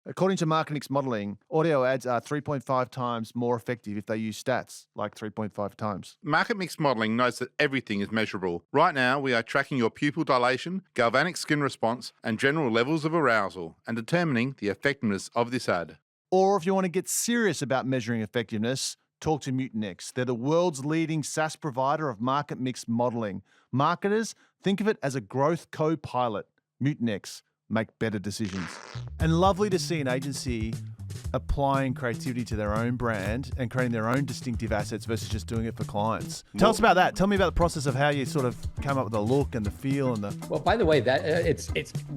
According to market mix modeling, audio ads are 3.5 times more effective if they use stats, like 3.5 times. Market mix modelling knows that everything is measurable. Right now, we are tracking your pupil dilation, galvanic skin response, and general levels of arousal, and determining the effectiveness of this ad. Or if you want to get serious about measuring effectiveness, talk to Mutinex. They're the world's leading SaaS provider of market mix modeling. Marketers, think of it as a growth co-pilot. Mutinex, make better decisions. And lovely to see an agency applying creativity to their own brand and creating their own distinctive assets versus just doing it for clients. Tell us about that. Tell me about the process of how you sort of came up with the look and the feel and the... Well, by the way, that it's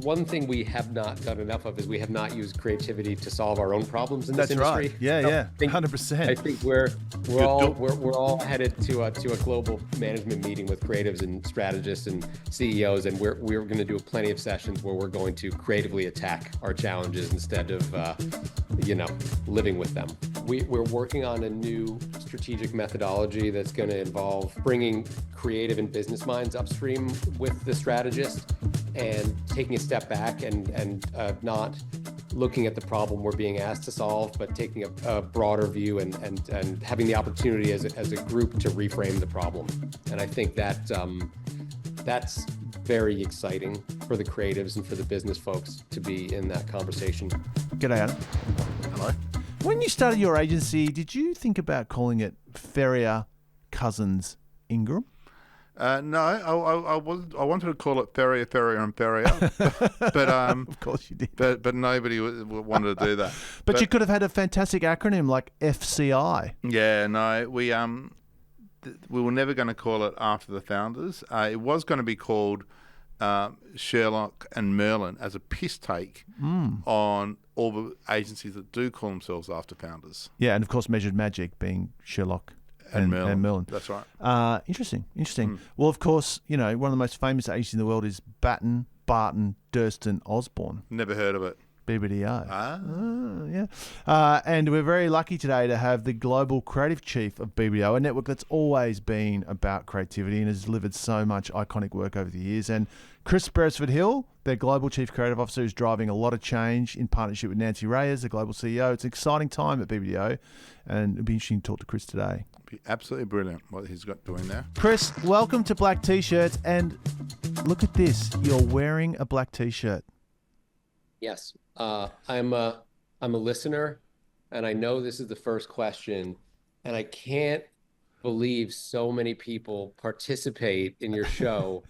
one thing we have not done enough of is we have not used creativity to solve our own problems in this industry. Right. Yeah, 100%. I think we're all headed to a global management meeting with creatives and strategists and CEOs, and we're going to do plenty of sessions where we're going to creatively attack our challenges instead of living with them. We're working on a new strategic methodology that's going to involve bringing creative and business minds upstream with the strategist and taking a step back and not looking at the problem we're being asked to solve, but taking a broader view and having the opportunity as a group to reframe the problem. And I think that that's very exciting for the creatives and for the business folks to be in that conversation. G'day, Adam. Hello. When you started your agency, did you think about calling it Ferrier Cousins Ingram? No, I wanted to call it Ferrier, and Ferrier, but of course you did. But nobody wanted to do that. But you could have had a fantastic acronym like FCI. Yeah, no, we were never going to call it after the founders. It was going to be called Sherlock and Merlin as a piss take on all the agencies that do call themselves after founders. Yeah, and of course Measured Magic being Sherlock and Merlin. That's right. Interesting. Well, of course, one of the most famous agencies in the world is Barton, Durston, Osborne. Never heard of it. BBDO. Yeah. And we're very lucky today to have the global creative chief of BBDO, a network that's always been about creativity and has delivered so much iconic work over the years. And Chris Beresford-Hill, their global chief creative officer, is driving a lot of change in partnership with Nancy Reyes, the global CEO. It's an exciting time at BBDO, and it'll be interesting to talk to Chris today. Be absolutely brilliant what he's got doing there. Chris, welcome to Black T-Shirts, and look at this. You're wearing a black T-shirt. Yes. I'm a listener, and I know this is the first question, and I can't believe so many people participate in your show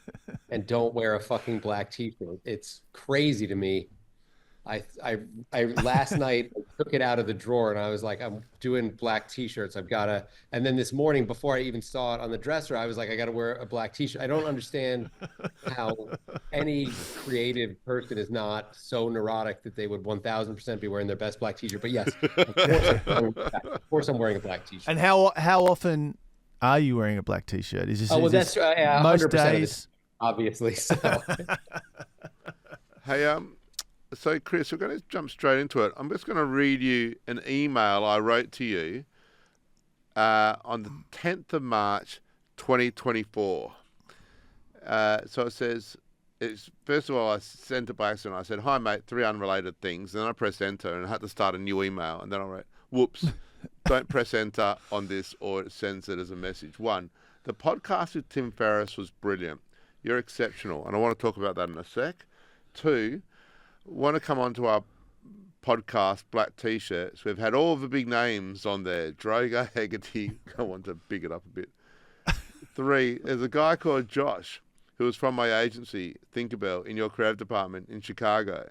and don't wear a fucking black T-shirt. It's crazy to me. I last night I took it out of the drawer and I was like, I'm doing black T-shirts. I've got to, and then this morning before I even saw it on the dresser, I was like, I got to wear a black T-shirt. I don't understand how any creative person is not so neurotic that they would 1000% be wearing their best black T-shirt. But yes, of course I'm wearing a black T-shirt. And how often are you wearing a black T-shirt? Is this, that's most days? Obviously. So. Hey, so Chris, we're going to jump straight into it. I'm just going to read you an email I wrote to you on the 10th of March, 2024. So it says, first of all, I sent it by accident. I said, hi, mate, 3 unrelated things. Then I pressed enter and I had to start a new email. And then I wrote, whoops, don't press enter on this or it sends it as a message. 1, the podcast with Tim Ferriss was brilliant. You're exceptional. And I want to talk about that in a sec. 2, want to come on to our podcast, Black T-Shirts. We've had all the big names on there. Droga, Hegarty. I want to big it up a bit. 3, there's a guy called Josh who was from my agency, Thinkabout, in your creative department in Chicago.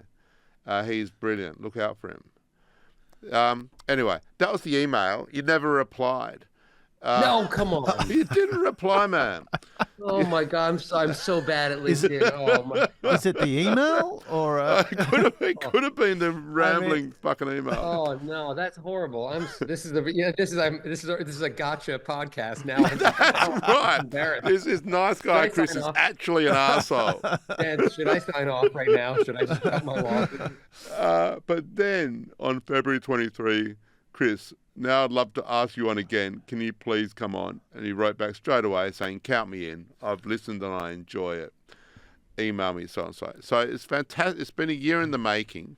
He's brilliant. Look out for him. Anyway, that was the email. You never replied. No, come on. You didn't reply, man. Oh my God, I'm so bad at LinkedIn. Oh my. Is it the email or? It could have been the rambling fucking email. Oh no, that's horrible. This is a gotcha podcast now. That's right. This is nice guy Chris is actually an asshole. Dan, should I sign off right now? Should I just cut my losses? But then on February 23, Chris, now I'd love to ask you on again. Can you please come on? And he wrote back straight away saying, count me in. I've listened and I enjoy it. Email me, so and so. So it's fantastic. It's been a year in the making.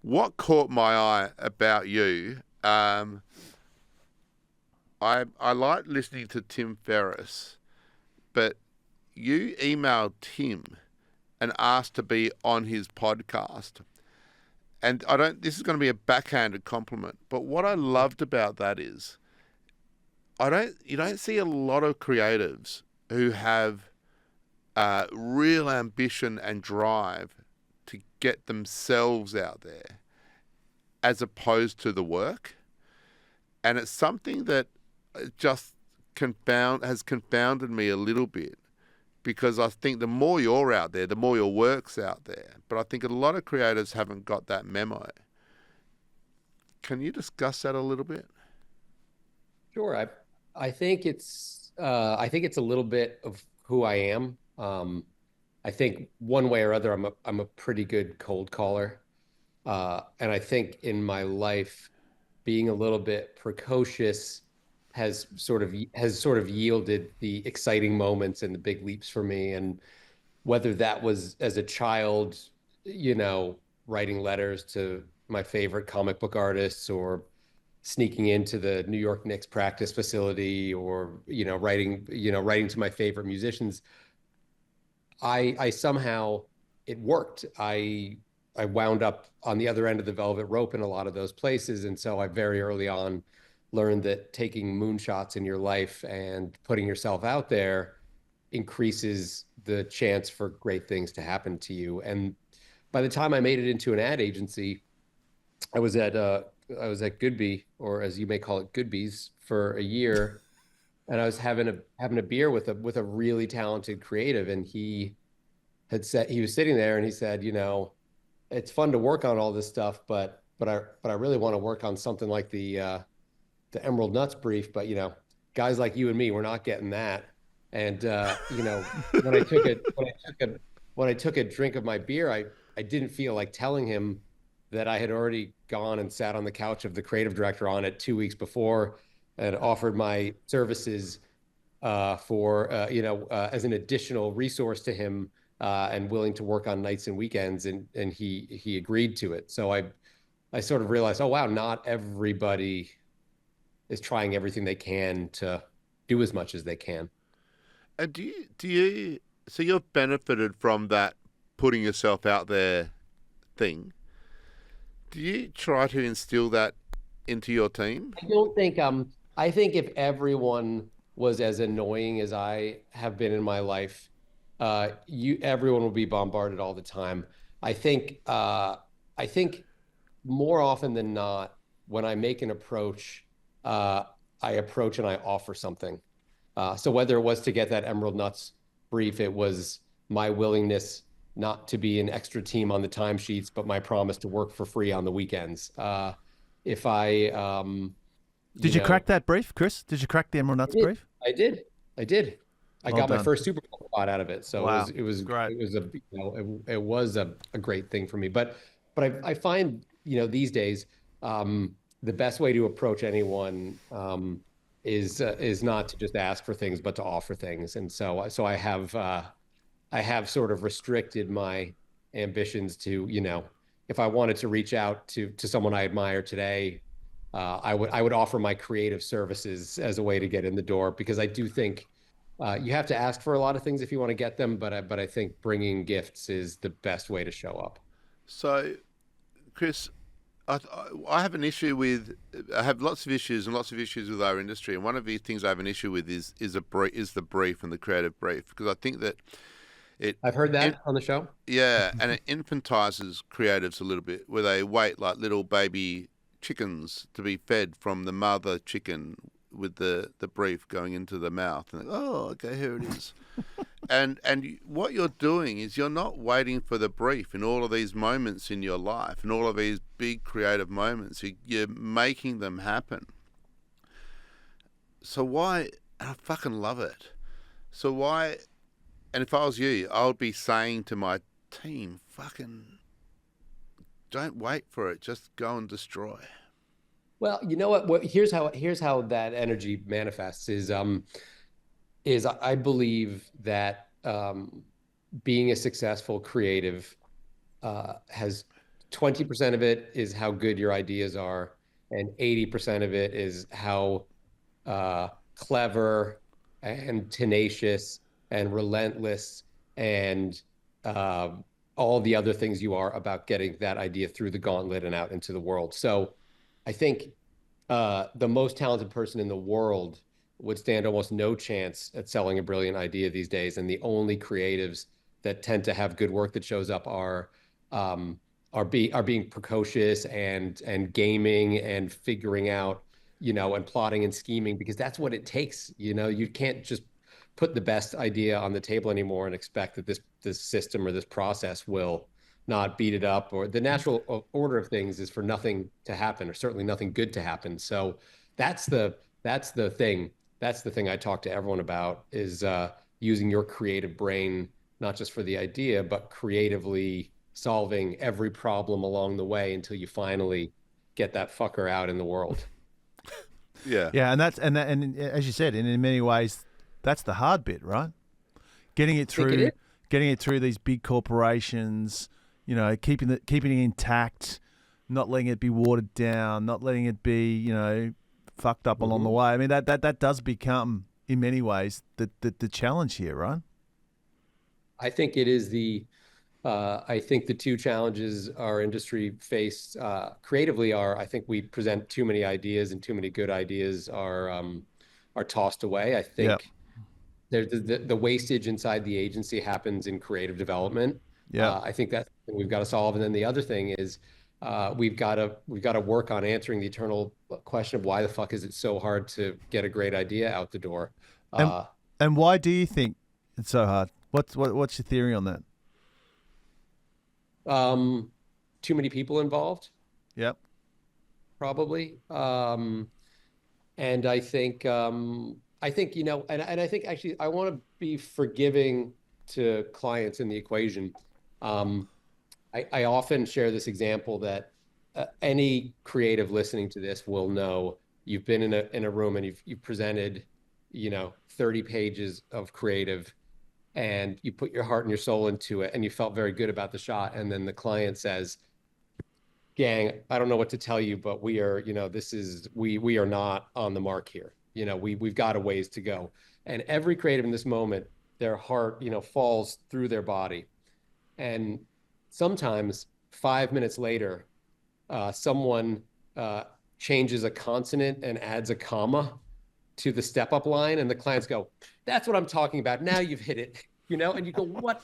what caught my eye about you, I like listening to Tim Ferriss, but you emailed Tim and asked to be on his podcast. And this is going to be a backhanded compliment, but what I loved about that is you don't see a lot of creatives who have real ambition and drive to get themselves out there as opposed to the work. And it's something that just has confounded me a little bit, because I think the more you're out there, the more your work's out there. But I think a lot of creatives haven't got that memo. Can you discuss that a little bit? Sure. I think it's a little bit of who I am. I think one way or other, I'm a pretty good cold caller. And I think in my life, being a little bit precocious has sort of yielded the exciting moments and the big leaps for me. And whether that was as a child, writing letters to my favorite comic book artists, or sneaking into the New York Knicks practice facility, or writing to my favorite musicians, I somehow, it worked. I wound up on the other end of the velvet rope in a lot of those places. And so I very early on learned that taking moonshots in your life and putting yourself out there increases the chance for great things to happen to you. And by the time I made it into an ad agency, I was at Goodby, or as you may call it, Goodby's, for a year. And I was having a beer with a really talented creative. And he was sitting there and he said, it's fun to work on all this stuff, but I really want to work on something like the Emerald Nuts brief. But guys like you and me, we're not getting that. And when I took a drink of my beer, I didn't feel like telling him that I had already gone and sat on the couch of the creative director on it 2 weeks before, and offered my services as an additional resource to him, and willing to work on nights and weekends, and he agreed to it. So I sort of realized, oh wow, not everybody is trying everything they can to do as much as they can. And so you've benefited from that putting yourself out there thing. Do you try to instill that into your team? I don't think I think if everyone was as annoying as I have been in my life, everyone will be bombarded all the time. I think more often than not, when I make an approach, I approach and I offer something. So whether it was to get that Emerald Nuts brief, it was my willingness not to be an extra team on the timesheets, but my promise to work for free on the weekends. If I Did you crack that brief, Chris? Did you crack the Emerald Nuts brief? I did. I Well got done. my first Super Bowl spot out of it, so Wow. it was Great. it was a great thing for me. But I find these days the best way to approach anyone is not to just ask for things, but to offer things. And so I have sort of restricted my ambitions to, if I wanted to reach out to someone I admire today, I would offer my creative services as a way to get in the door, because I do think you have to ask for a lot of things if you want to get them, but I think bringing gifts is the best way to show up. So, Chris, I have an issue with. I have lots of issues with our industry, and one of the things I have an issue with is the brief and the creative brief, because I think that I've heard that on the show. Yeah, and it infantizes creatives a little bit, where they wait like little baby chickens to be fed from the mother chicken with the brief going into the mouth, and oh, okay, here it is. and what you're doing is you're not waiting for the brief in all of these moments in your life, in all of these big creative moments. You're making them happen. So why? And I fucking love it. So why? And if I was you, I would be saying to my team, fucking don't wait for it. Just go and destroy. Well, you know what? Here's how that energy manifests is I believe that being a successful creative has 20% of it is how good your ideas are, and 80% of it is how clever and tenacious and relentless and all the other things you are about getting that idea through the gauntlet and out into the world. So I think the most talented person in the world would stand almost no chance at selling a brilliant idea these days. And the only creatives that tend to have good work that shows up are being precocious and gaming and figuring out, and plotting and scheming, because that's what it takes. You can't just put the best idea on the table anymore and expect that this system or this process will not beat it up. Or the natural order of things is for nothing to happen, or certainly nothing good to happen. So that's the thing. That's the thing I talk to everyone about, is using your creative brain, not just for the idea, but creatively solving every problem along the way until you finally get that fucker out in the world. Yeah, and as you said, and in many ways, that's the hard bit, right? Getting it through these big corporations, keeping it intact, not letting it be watered down, not letting it be, fucked up along the way. I mean, that does become, in many ways, the challenge here, right? I think it is I think the two challenges our industry face creatively are, I think we present too many ideas, and too many good ideas are tossed away. I think the wastage inside the agency happens in creative development. I think that's something we've got to solve. And then the other thing is we've got to work on answering the eternal question of why the fuck is it so hard to get a great idea out the door? And why do you think it's so hard? What's your theory on that? Too many people involved. Yep. Probably. And I think, and I think actually I want to be forgiving to clients in the equation. I often share this example that any creative listening to this will know. You've been in a room and you've presented, 30 pages of creative, and you put your heart and your soul into it, and you felt very good about the shot. And then the client says, gang, I don't know what to tell you, but we are, we are not on the mark here. We've got a ways to go. And every creative in this moment, their heart, falls through their body. And sometimes 5 minutes later, someone changes a consonant and adds a comma to the step-up line, and the clients go, that's what I'm talking about. Now you've hit it, and you go, what?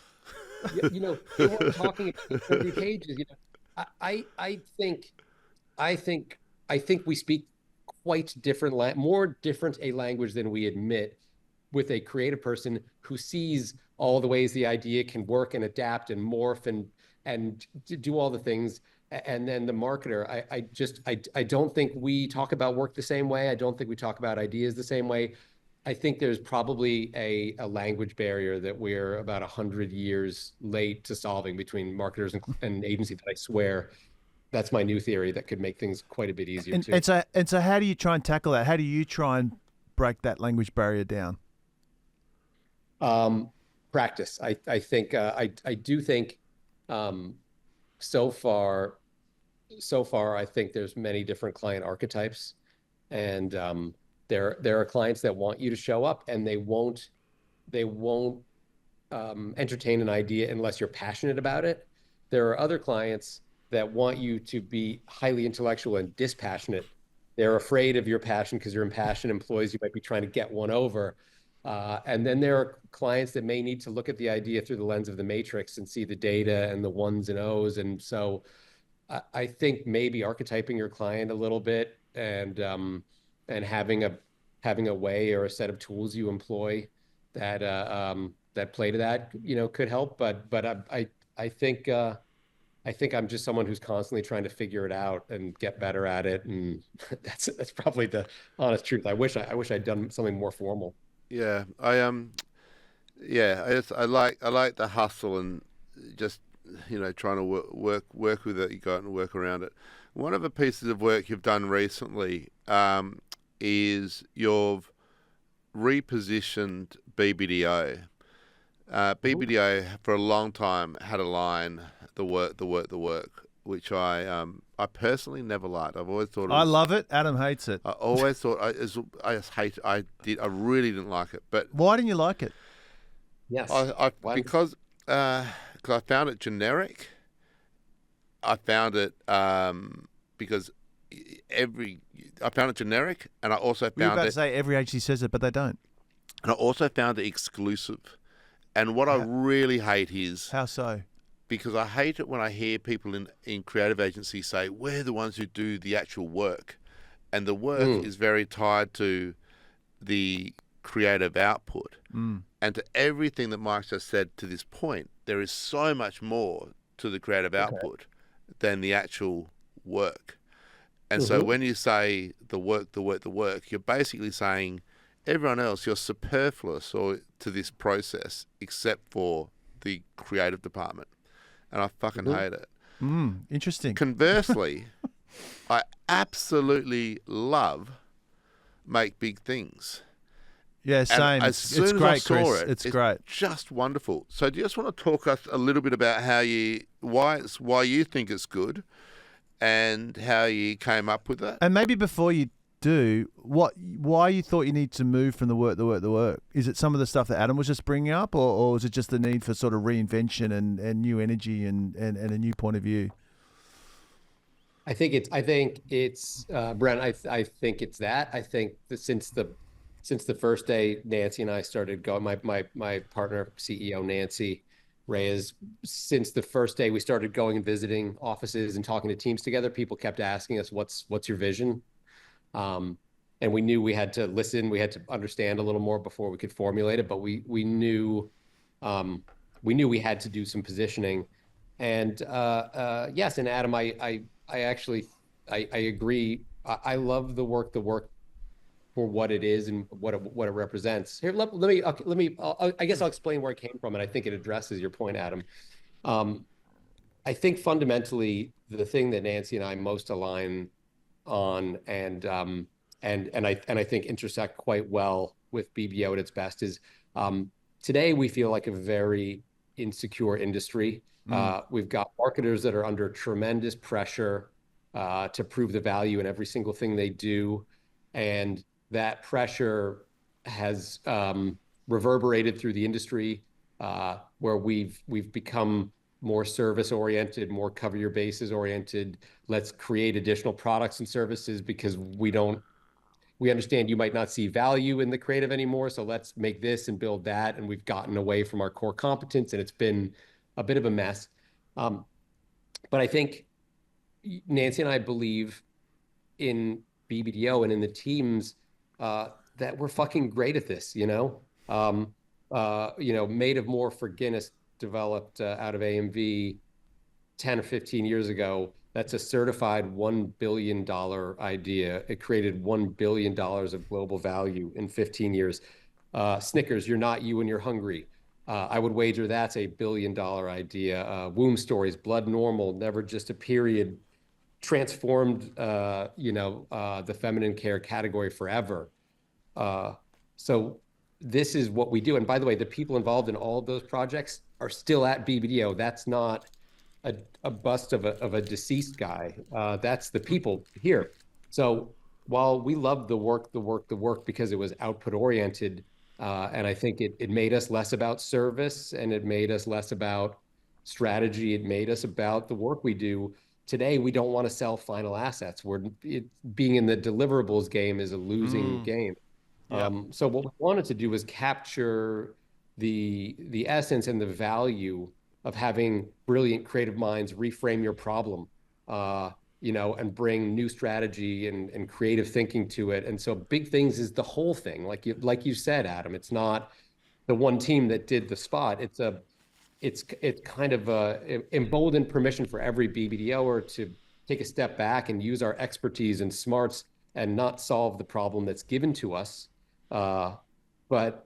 You weren't talking 30 pages. I think we speak quite different, more different a language than we admit, with a creative person who sees all the ways the idea can work and adapt and morph and do all the things. And then the marketer, I don't think we talk about work the same way. I don't think we talk about ideas the same way. I think there's probably a language barrier that we're about 100 years late to solving between marketers and agencies. That I swear, that's my new theory that could make things quite a bit easier too. And so how do you try and tackle that? How do you try and break that language barrier down? Practice. I do think so far, I think there's many different client archetypes, and there are clients that want you to show up, and they won't entertain an idea unless you're passionate about it. There are other clients that want you to be highly intellectual and dispassionate. They're afraid of your passion because your impassioned employees you might be trying to get one over. And then there are clients that may need to look at the idea through the lens of the matrix and see the data and the ones and O's. And so I think maybe archetyping your client a little bit and having a way or a set of tools you employ that play to that, could help. But I think I'm just someone who's constantly trying to figure it out and get better at it, and that's probably the honest truth. I wish I'd done something more formal. Yeah, I like the hustle and just trying to work with it. You got and work around it. One of the pieces of work you've done recently is you've repositioned BBDO. BBDO for a long time had a line, the work. which I personally never liked. I've always thought I love it. Adam hates it. I always thought I just hate it. I really didn't like it. But Why didn't you like it? Yes. Because I found it generic. I found it because I found it generic, and I also You're found about to it. say every agency says it, but they don't. And I also found it exclusive. And what I really hate is How so? because I hate it when I hear people in creative agencies say, we're the ones who do the actual work. And the work is very tied to the creative output. And to everything that Mike just said to this point, there is so much more to the creative output than the actual work. And so when you say the work, you're basically saying everyone else, you're superfluous to this process except for the creative department. And I fucking hate it. Interesting. Conversely, I absolutely love Make Big Things. Yeah, same. And as soon as I saw Chris. it, It's great. just wonderful. So do you just want to talk us a little bit about why you think it's good and how you came up with that? And maybe before you do, why you thought you need to move from the work? Is it some of the stuff that Adam was just bringing up, or is it just the need for sort of reinvention and new energy and a new point of view? I think it's Brent. I think it's that. I think that since the first day Nancy and I started going, my partner CEO Nancy Reyes, since the first day we started going and visiting offices and talking to teams together, people kept asking us, "What's your vision?" And we knew we had to listen, we had to understand a little more before we could formulate it. But we knew we had to do some positioning. And yes, and Adam, I actually agree. I love the work for what it is and what it represents. Here, let me. I guess I'll explain where it came from, and I think it addresses your point, Adam. I think fundamentally the thing that Nancy and I most align on, and I think intersect quite well with BBDO at its best is today we feel like a very insecure industry. We've got marketers that are under tremendous pressure to prove the value in every single thing they do, and that pressure has reverberated through the industry, where we've become more service oriented, more cover your bases oriented. Let's create additional products and services because we understand you might not see value in the creative anymore. So let's make this and build that. And we've gotten away from our core competence, and it's been a bit of a mess. But I think Nancy and I believe in BBDO and in the teams that we're fucking great at this, Made of More for Guinness developed out of AMV 10 or 15 years ago. That's a certified $1 billion idea. It created $1 billion of global value in 15 years. Snickers, You're Not You and You're Hungry. I would wager that's a $1 billion idea. Womb Stories, Blood Normal, Never Just a Period, transformed, the feminine care category forever. So this is what we do. And by the way, the people involved in all of those projects are still at BBDO. That's not a bust of a deceased guy. That's the people here. So while we love the work because it was output oriented, and I think it made us less about service and it made us less about strategy. It made us about the work we do. Today, we don't want to sell final assets. Being in the deliverables game is a losing game. Yep. So what we wanted to do was capture the essence and the value of having brilliant creative minds reframe your problem, and bring new strategy and creative thinking to it. And so Big Things is the whole thing. Like you said, Adam, it's not the one team that did the spot. It's kind of a emboldened permission for every BBDOer to take a step back and use our expertise and smarts and not solve the problem that's given to us, but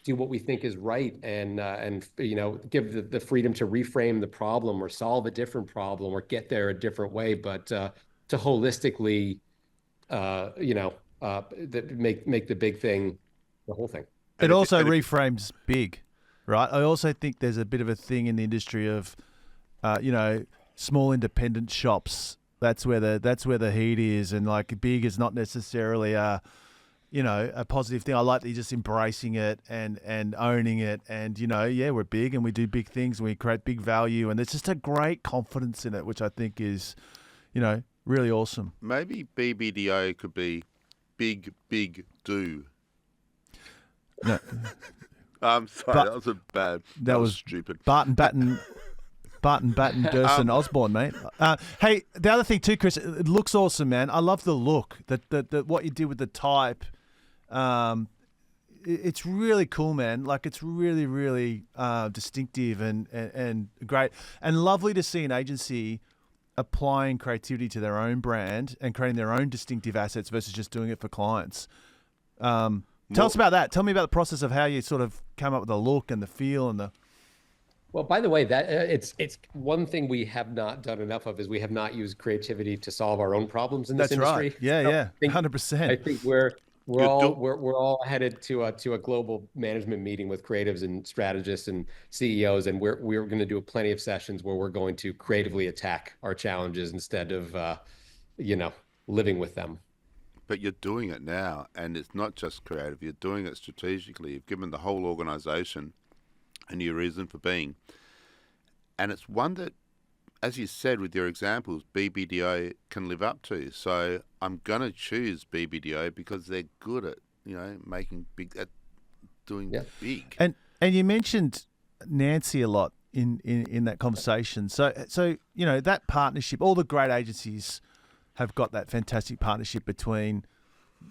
do what we think is right and give the freedom to reframe the problem or solve a different problem or get there a different way, but to holistically make the big thing the whole thing. It also reframes big, right? I also think there's a bit of a thing in the industry of small independent shops. That's where the heat is, and like big is not necessarily a positive thing. I like that you're just embracing it and owning it, and we're big and we do big things and we create big value, and there's just a great confidence in it, which I think is, really awesome. Maybe BBDO could be big do. No, I'm sorry, that was stupid. Barton Batten Durson Osborne, mate. Hey, the other thing too, Chris, it looks awesome, man. I love the look, that what you did with the type. It's really cool, man. Like, it's really, really distinctive and great, and lovely to see an agency applying creativity to their own brand and creating their own distinctive assets versus just doing it for clients. Tell us about that. Tell me about the process of how you sort of come up with the look and the feel and the. Well, by the way, that it's one thing we have not done enough of is we have not used creativity to solve our own problems in this industry. Right. Yeah, 100%. I think we're all headed to a global management meeting with creatives and strategists and CEOs, and we're going to do plenty of sessions where we're going to creatively attack our challenges instead of living with them. But you're doing it now, and it's not just creative. You're doing it strategically. You've given the whole organization a new reason for being. And it's one that, as you said with your examples, BBDO can live up to. So I'm going to choose BBDO because they're good at, making big, at doing big. And you mentioned Nancy a lot in that conversation. So that partnership, all the great agencies have got that fantastic partnership between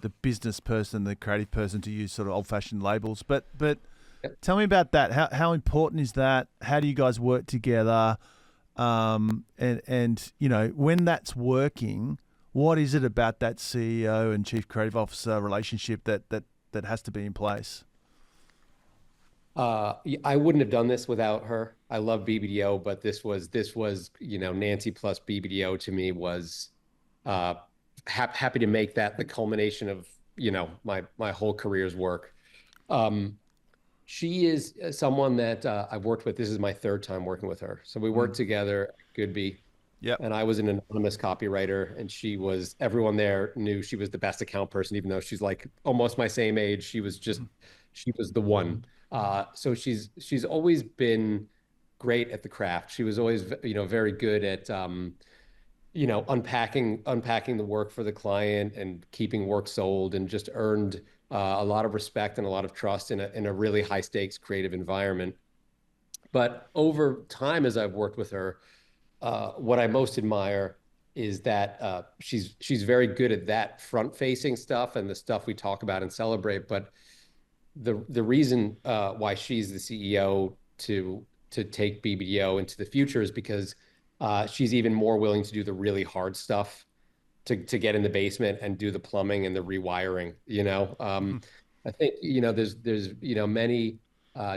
the business person and the creative person, to use sort of old-fashioned labels. But tell me about that. How important is that? How do you guys work together? And when that's working, what is it about that CEO and Chief Creative Officer relationship that has to be in place? I wouldn't have done this without her. I love BBDO, but this was Nancy plus BBDO to me was happy to make that the culmination of my whole career's work. She is someone that I've worked with. This is my third time working with her. So we worked together at Goodby. Yep. And I was an anonymous copywriter, and everyone there knew she was the best account person, even though she's like almost my same age. She was the one. So she's always been great at the craft. She was always, very good at, unpacking the work for the client and keeping work sold, and just earned a lot of respect and a lot of trust in a really high stakes creative environment. But over time, as I've worked with her, what I most admire is that she's very good at that front facing stuff and the stuff we talk about and celebrate. But the reason why she's the CEO to take BBDO into the future is because she's even more willing to do the really hard stuff, to get in the basement and do the plumbing and the rewiring. I think there's many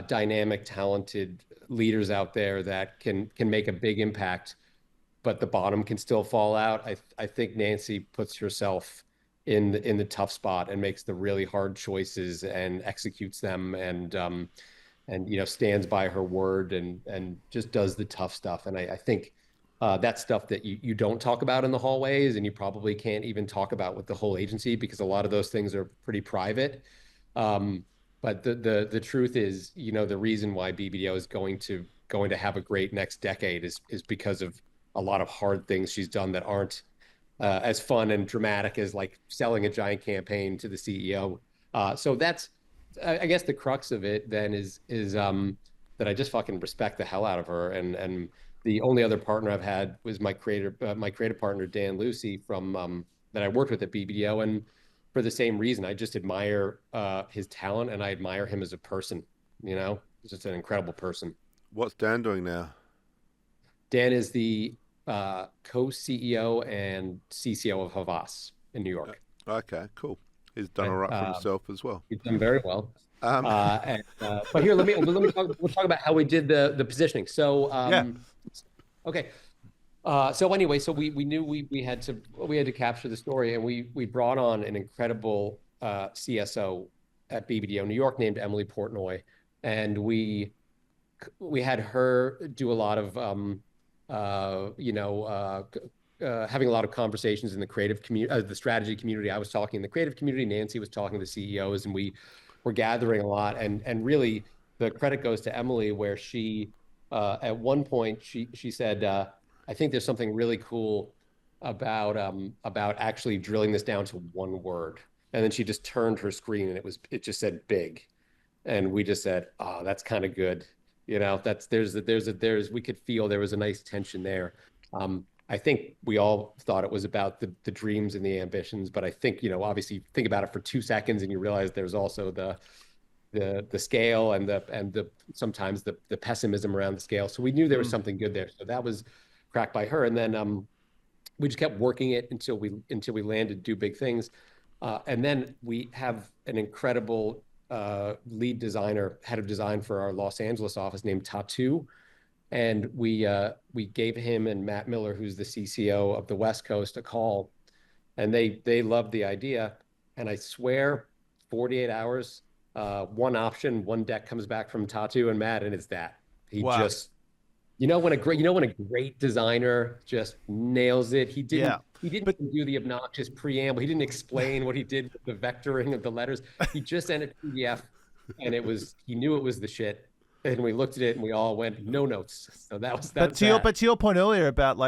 dynamic, talented leaders out there that can make a big impact, but the bottom can still fall out. I think Nancy puts herself in the tough spot and makes the really hard choices and executes them, and stands by her word and just does the tough stuff. And I think that's stuff that you don't talk about in the hallways, and you probably can't even talk about with the whole agency, because a lot of those things are pretty private. But the truth is, the reason why BBDO is going to have a great next decade is because of a lot of hard things she's done that aren't as fun and dramatic as like selling a giant campaign to the CEO. So that's, I guess, the crux of it then is that I just fucking respect the hell out of her. And the only other partner I've had was my creative partner, Dan Lucy, from that I worked with at BBDO. And for the same reason, I just admire his talent, and I admire him as a person. He's just an incredible person. What's Dan doing now? Dan is the co-CEO and CCO of Havas in New York. Okay, cool. He's done all right for himself as well. He's done very well. But here, let me talk. We'll talk about how we did the positioning. So, okay. So anyway, so we knew we had to capture the story, and we brought on an incredible CSO at BBDO New York named Emily Portnoy, and we had her do a lot of having a lot of conversations in the creative community, the strategy community. I was talking in the creative community. Nancy was talking to CEOs, and we were gathering a lot. And really, the credit goes to Emily, where she, at one point, she said, "I think there's something really cool about actually drilling this down to one word." And then she just turned her screen, and it just said "big," and we just said, "Oh, that's kind of good." We could feel there was a nice tension there. I think we all thought it was about the dreams and the ambitions, but I think, obviously you think about it for 2 seconds and you realize there's also the scale and the sometimes the pessimism around the scale. So we knew there was something good there. So that was cracked by her. And then we just kept working it until we landed Do Big Things. And then we have an incredible lead designer, head of design for our Los Angeles office named Tatu. And we gave him and Matt Miller, who's the CCO of the West Coast, a call, and they loved the idea. And I swear, 48 hours, one deck comes back from Tatu and Matt, and it's that. Wow. When a great designer just nails it. He didn't do the obnoxious preamble. He didn't explain what he did with the vectoring of the letters. He just sent it PDF, and he knew it was the shit. And we looked at it and we all went, no notes. So that was that. But to your point earlier about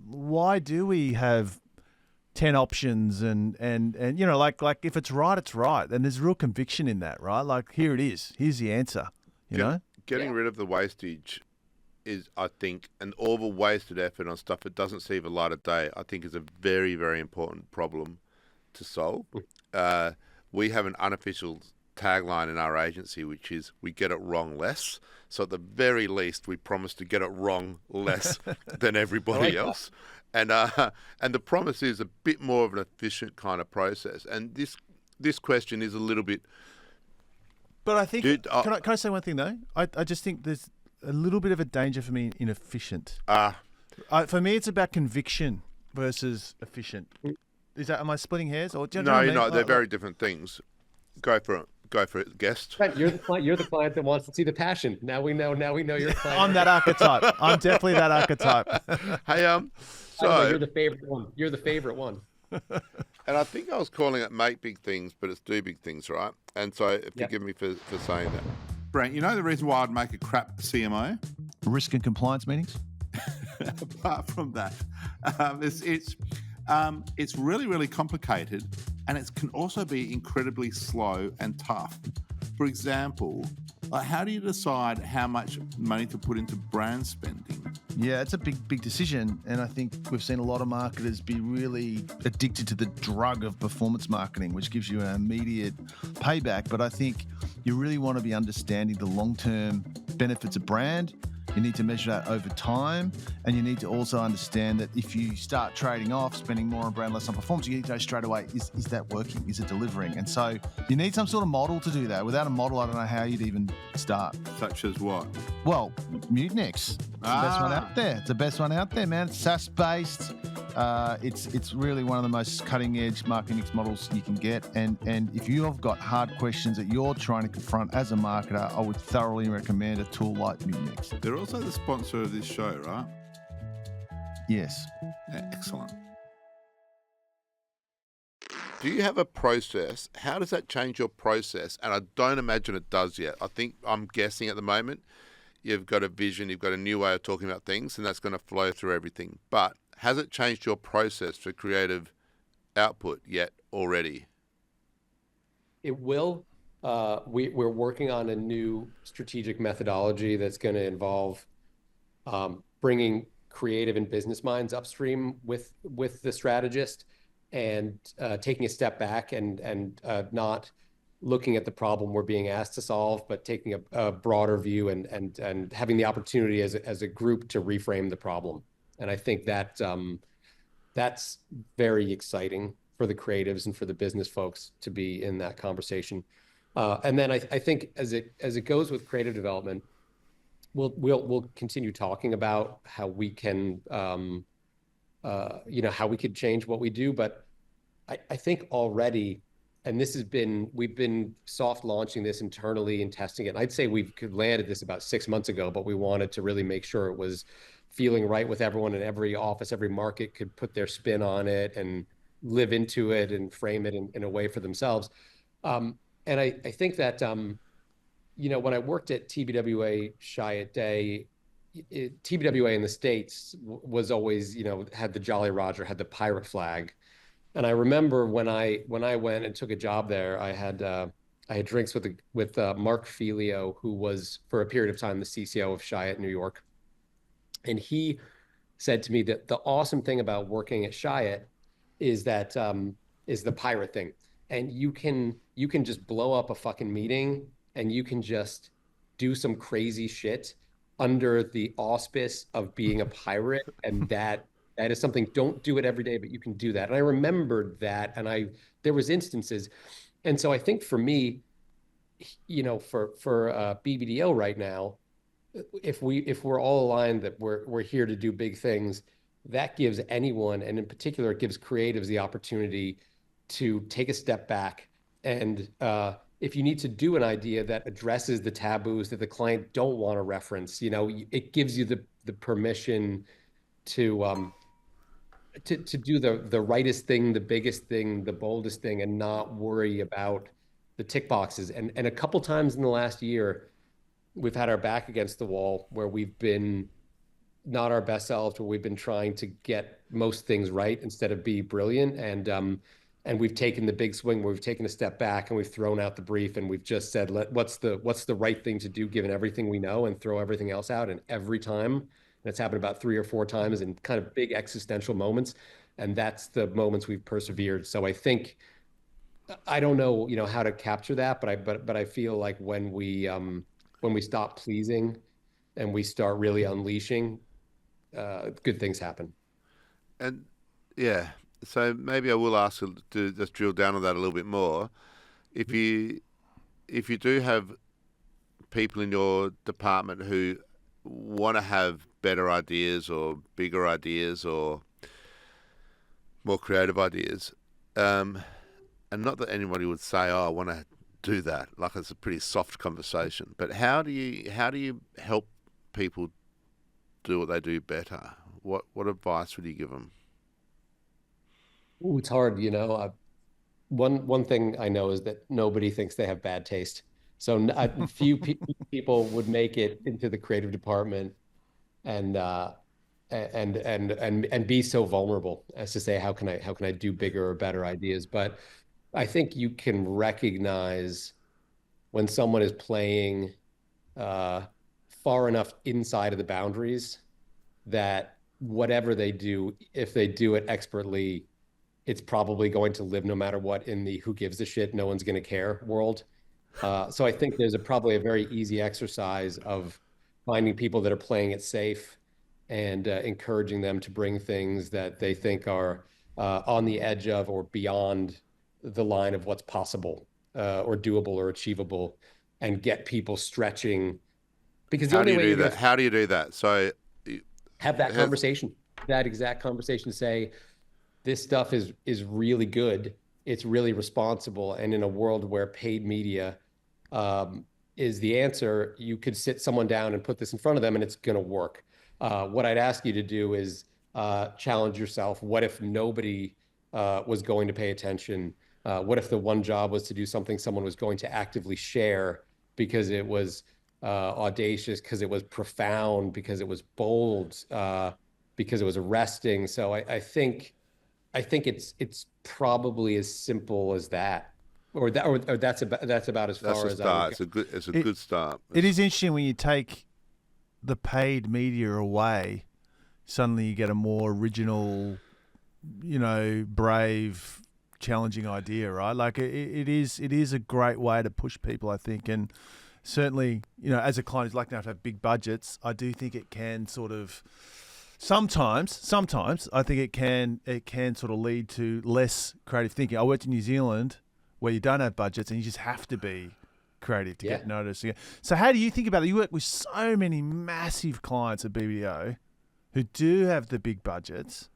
why do we have 10 options and like if it's right, it's right. And there's real conviction in that, right? Like, here it is. Here's the answer, Getting rid of the wastage is, I think, and all the wasted effort on stuff that doesn't see the light of day, I think is a very, very important problem to solve. We have an unofficial tagline in our agency, which is we get it wrong less. So at the very least, we promise to get it wrong less than everybody else. And the promise is a bit more of an efficient kind of process. And this question is a little bit. But I think, can I say one thing though? I just think there's a little bit of a danger for me in inefficient. For me, it's about conviction versus efficient. Am I splitting hairs? Or no, you're not. They're very different things. Go for it, guest. Right, you're the client that wants to see the passion. Now we know you're a client. I'm that archetype. I'm definitely that archetype. Hey, you're the favorite one. You're the favorite one. And I think I was calling it make big things, but it's do big things, right? And so forgive me for saying that. Brent, you know the reason why I'd make a crap CMO? Risk and compliance meetings? Apart from that, it's really, really complicated, and it can also be incredibly slow and tough. For example, how do you decide how much money to put into brand spending? Yeah, it's a big decision. And I think we've seen a lot of marketers be really addicted to the drug of performance marketing, which gives you an immediate payback. But I think you really want to be understanding the long-term benefits of brand. You need to measure that over time, and you need to also understand that if you start trading off, spending more on brand, less on performance, you need to know straight away, is that working? Is it delivering? And so you need some sort of model to do that. Without a model, I don't know how you'd even start. Such as what? Well, Mutinex. It's the best one out there. It's the best one out there, man. It's SaaS-based. It's really one of the most cutting-edge marketing mix models you can get. And if you have got hard questions that you're trying to confront as a marketer, I would thoroughly recommend a tool like Mutinex. They're also the sponsor of this show, right? Yes. Excellent. Do you have a process? How does that change your process? And I don't imagine it does yet. I'm guessing at the moment you've got a vision, you've got a new way of talking about things, and that's going to flow through everything. But has it changed your process for creative output yet already? It will. We're working on a new strategic methodology that's going to involve bringing creative and business minds upstream with the strategist, and taking a step back and not looking at the problem we're being asked to solve, but taking a broader view and having the opportunity as a group to reframe the problem. And I think that that's very exciting for the creatives and for the business folks to be in that conversation. And then I think as it goes with creative development, we'll continue talking about how we can, how we could change what we do. But I think already, and we've been soft launching this internally and testing it. And I'd say we could landed this about 6 months ago, but we wanted to really make sure it was feeling right with everyone in every office, every market could put their spin on it and live into it and frame it in a way for themselves. And I think that, when I worked at TBWA Chiat Day, TBWA in the States was always, had the Jolly Roger, had the pirate flag. And I remember when I went and took a job there, I had drinks with Mark Filio, who was for a period of time the CCO of Chiat New York. And he said to me that the awesome thing about working at Chiat is that is the pirate thing. And you can just blow up a fucking meeting and you can just do some crazy shit under the auspice of being a pirate. And that is something, don't do it every day, but you can do that. And I remembered that, and there was instances. And so I think for me, for BBDO right now, if we're all aligned that we're here to do big things, that gives anyone, and in particular, it gives creatives the opportunity to take a step back. And if you need to do an idea that addresses the taboos that the client don't want to reference, it gives you the permission to do the rightest thing, the biggest thing, the boldest thing, and not worry about the tick boxes. And a couple times in the last year, we've had our back against the wall where we've been not our best selves, where we've been trying to get most things right instead of be brilliant. And we've taken the big swing where we've taken a step back and we've thrown out the brief and we've just said, what's the right thing to do given everything we know, and throw everything else out. And every time, and it's happened about 3 or 4 times in kind of big existential moments. And that's the moments we've persevered. So I think, I don't know, how to capture that, but I feel like when we stop pleasing and we start really unleashing, good things happen. And yeah, so maybe I will ask you to just drill down on that a little bit more. If you do have people in your department who want to have better ideas or bigger ideas or more creative ideas, and not that anybody would say, "Oh, I want to do that." Like, it's a pretty soft conversation. But how do you help people do what they do better? What advice would you give them? Ooh, it's hard, one thing I know is that nobody thinks they have bad taste. So few people would make it into the creative department and be so vulnerable as to say, how can I do bigger or better ideas? But I think you can recognize when someone is playing far enough inside of the boundaries that whatever they do, if they do it expertly, it's probably going to live no matter what in the who gives a shit, no one's going to care world. So I think there's probably a very easy exercise of finding people that are playing it safe and encouraging them to bring things that they think are on the edge of or beyond the line of what's possible or doable or achievable, and get people stretching. Because how do you do that? How do you do that? So have that conversation, that exact conversation. Say, this stuff is really good. It's really responsible. And in a world where paid media is the answer, you could sit someone down and put this in front of them and it's going to work. What I'd ask you to do is challenge yourself. What if nobody was going to pay attention? What if the one job was to do something someone was going to actively share because it was audacious, because it was profound, because it was bold, because it was arresting? So I think it's probably as simple as that, or that's about as far as I would go. It's a good start. It is interesting when you take the paid media away, suddenly you get a more original, brave, challenging idea, right? Like it is a great way to push people, I think. And certainly, as a client who's lucky enough to have big budgets, I do think it can sort of sometimes I think it can sort of lead to less creative thinking. I worked in New Zealand where you don't have budgets and you just have to be creative to get noticed. So how do you think about it? You work with so many massive clients at BBDO who do have the big budgets.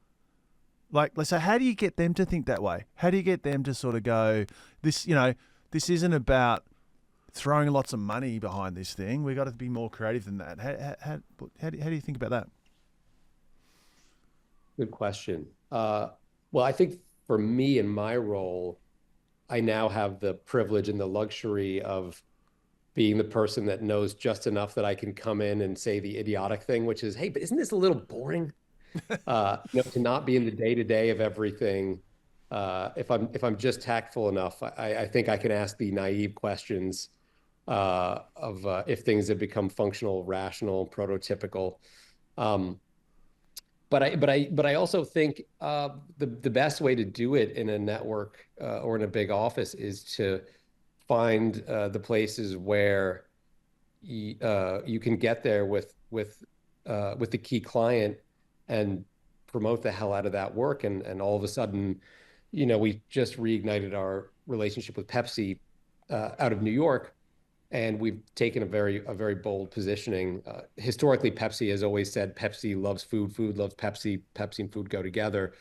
Like, so how do you get them to think that way? How do you get them to sort of go, this isn't about throwing lots of money behind this thing. We've got to be more creative than that. How do you think about that? Good question. Well, I think for me in my role, I now have the privilege and the luxury of being the person that knows just enough that I can come in and say the idiotic thing, which is, hey, but isn't this a little boring? To not be in the day-to-day of everything. If I'm just tactful enough, I think I can ask the naive questions of if things have become functional, rational, prototypical. Um, but I also think the best way to do it in a network or in a big office is to find the places where you can get there with the key client and promote the hell out of that work. And all of a sudden, we just reignited our relationship with Pepsi out of New York, and we've taken a very bold positioning. Historically, Pepsi has always said Pepsi loves food, food loves Pepsi, Pepsi and food go together.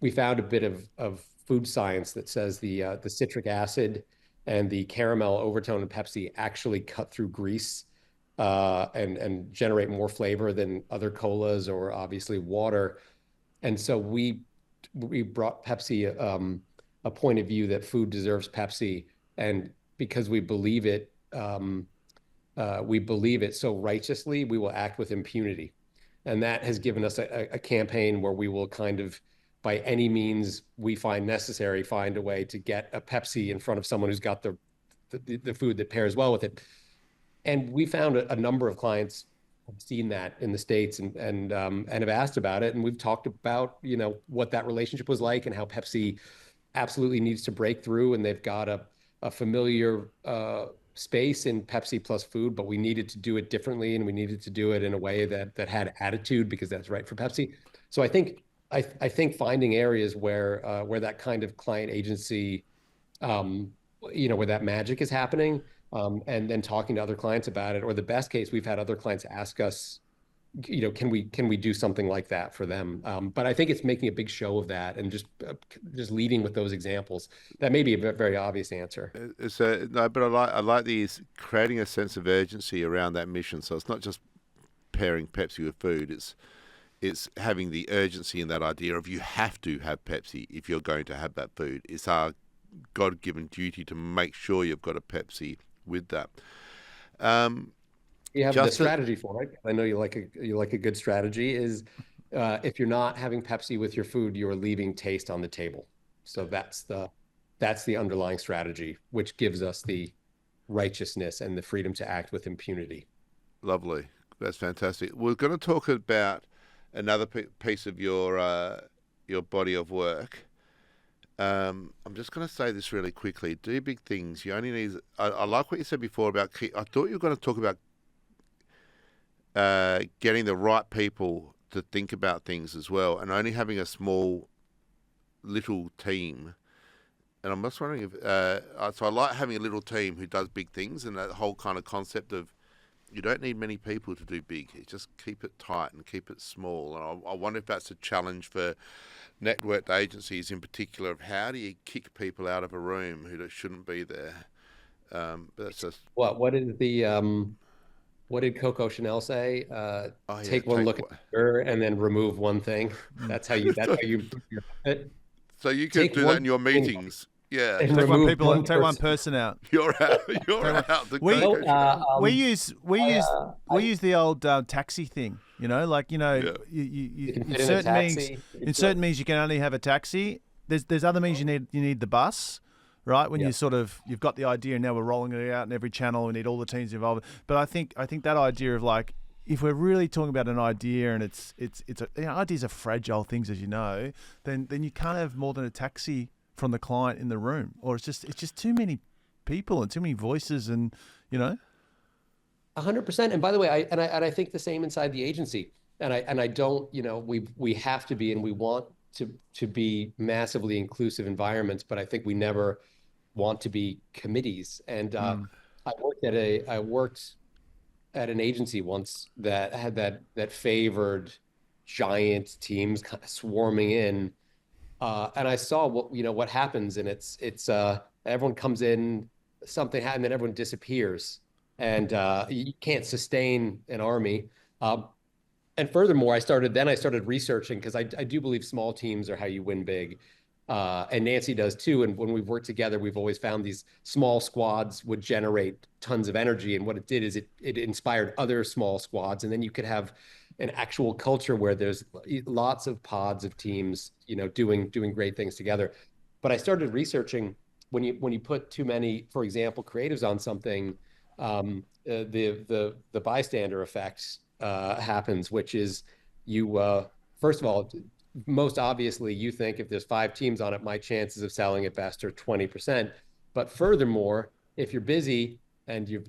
We found a bit of food science that says the citric acid and the caramel overtone in Pepsi actually cut through grease and generate more flavor than other colas or obviously water. And so we brought Pepsi a point of view that food deserves Pepsi, and because we believe it so righteously, we will act with impunity. And that has given us a campaign where we will kind of, by any means we find necessary, find a way to get a Pepsi in front of someone who's got the food that pairs well with it. And we found a number of clients have seen that in the States and have asked about it. And we've talked about, what that relationship was like and how Pepsi absolutely needs to break through. And they've got a familiar space in Pepsi plus food, but we needed to do it differently, and we needed to do it in a way that had attitude, because that's right for Pepsi. So I think finding areas where that kind of client agency, where that magic is happening, and then talking to other clients about it, or the best case, we've had other clients ask us, can we do something like that for them? But I think it's making a big show of that and just leading with those examples. That may be a very obvious answer. No, but I like these creating a sense of urgency around that mission. So it's not just pairing Pepsi with food. It's having the urgency in that idea of you have to have Pepsi if you're going to have that food. It's our God-given duty to make sure you've got a Pepsi with that. You have the strategy for it. I know you like a good strategy. Is if you're not having Pepsi with your food, you are leaving taste on the table. So that's the underlying strategy, which gives us the righteousness and the freedom to act with impunity. Lovely. That's fantastic. We're going to talk about another piece of your body of work. I'm just going to say this really quickly. Do big things. You only need. I like what you said before about. I thought you were going to talk about getting the right people to think about things as well, and only having a small, little team. And I'm just wondering if so I like having a little team who does big things, and that whole kind of concept of you don't need many people to do big. You just keep it tight and keep it small. And I wonder if that's a challenge for networked agencies in particular, of how do you kick people out of a room who shouldn't be there? But that's just what did Coco Chanel say? Take one look at her and then remove one thing. That's how you improve your fit. So you can do that in your meetings. Yeah. Take one person out. You're out. We use the old taxi thing. In certain meetings you can only have a taxi. There's other meetings you need the bus, right? When you've got the idea and now we're rolling it out in every channel. We need all the teams involved. But I think that idea of like, if we're really talking about an idea and it's ideas are fragile things, as you know, then you can't have more than a taxi from the client in the room, or it's just too many people and too many voices, and 100%. And by the way, I think the same inside the agency. And I don't, we have to be, and we want to be massively inclusive environments, but I think we never want to be committees. And I worked at an agency once that had that favored giant teams kind of swarming in. And I saw what happens, and it's everyone comes in, something happens, and then everyone disappears, and you can't sustain an army. And furthermore, I started researching, because I do believe small teams are how you win big. And Nancy does too. And when we've worked together, we've always found these small squads would generate tons of energy. And what it did is it inspired other small squads. And then you could have an actual culture where there's lots of pods of teams, doing great things together. But I started researching, when you put too many, for example, creatives on something, the bystander effect happens, which is first of all, most obviously, you think if there's 5 teams on it, my chances of selling it best are 20%. But furthermore, if you're busy and you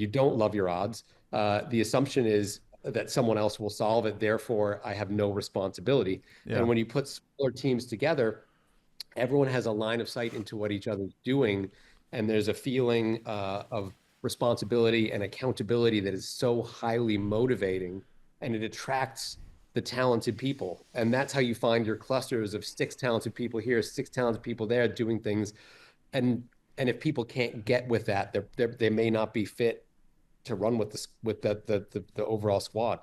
don't love your odds, the assumption is that someone else will solve it. Therefore, I have no responsibility. Yeah. And when you put smaller teams together, everyone has a line of sight into what each other's doing, and there's a feeling of responsibility and accountability that is so highly motivating, and it attracts the talented people. And that's how you find your clusters of 6 talented people here, 6 talented people there doing things. And if people can't get with that, they may not be fit to run with the overall squad.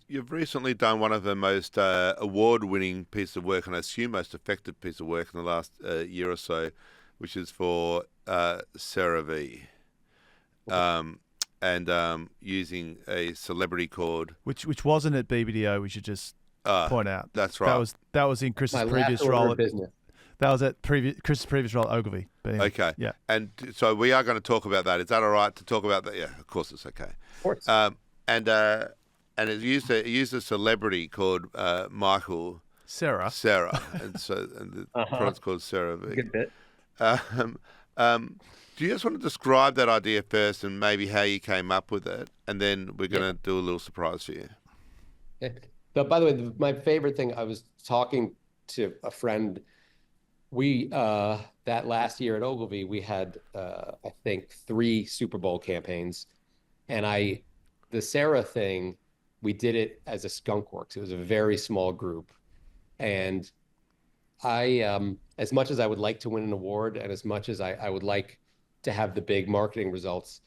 You've recently done one of the most award-winning pieces of work, and I assume most effective piece of work in the last year or so, which is for CeraV. And using a celebrity called, which wasn't at BBDO. We should just point out. That's right. That was in Chris's previous role. That was at Chris's previous role at Ogilvy. Anyway, okay. Yeah. And so we are going to talk about that. Is that all right to talk about that? Yeah, of course it's okay. Of course. And it used a celebrity called Michael Cera. And so the product's called CeraV. Good bit. Do you just want to describe that idea first, and maybe how you came up with it, and then we're going to do a little surprise for you. So, by the way, my favorite thing, I was talking to a friend. We that last year at Ogilvy, we had I think 3 Super Bowl campaigns, and the Cera thing, we did it as a skunk works. It was a very small group, and I as much as I would like to win an award, and as much as I would like to have the big marketing results,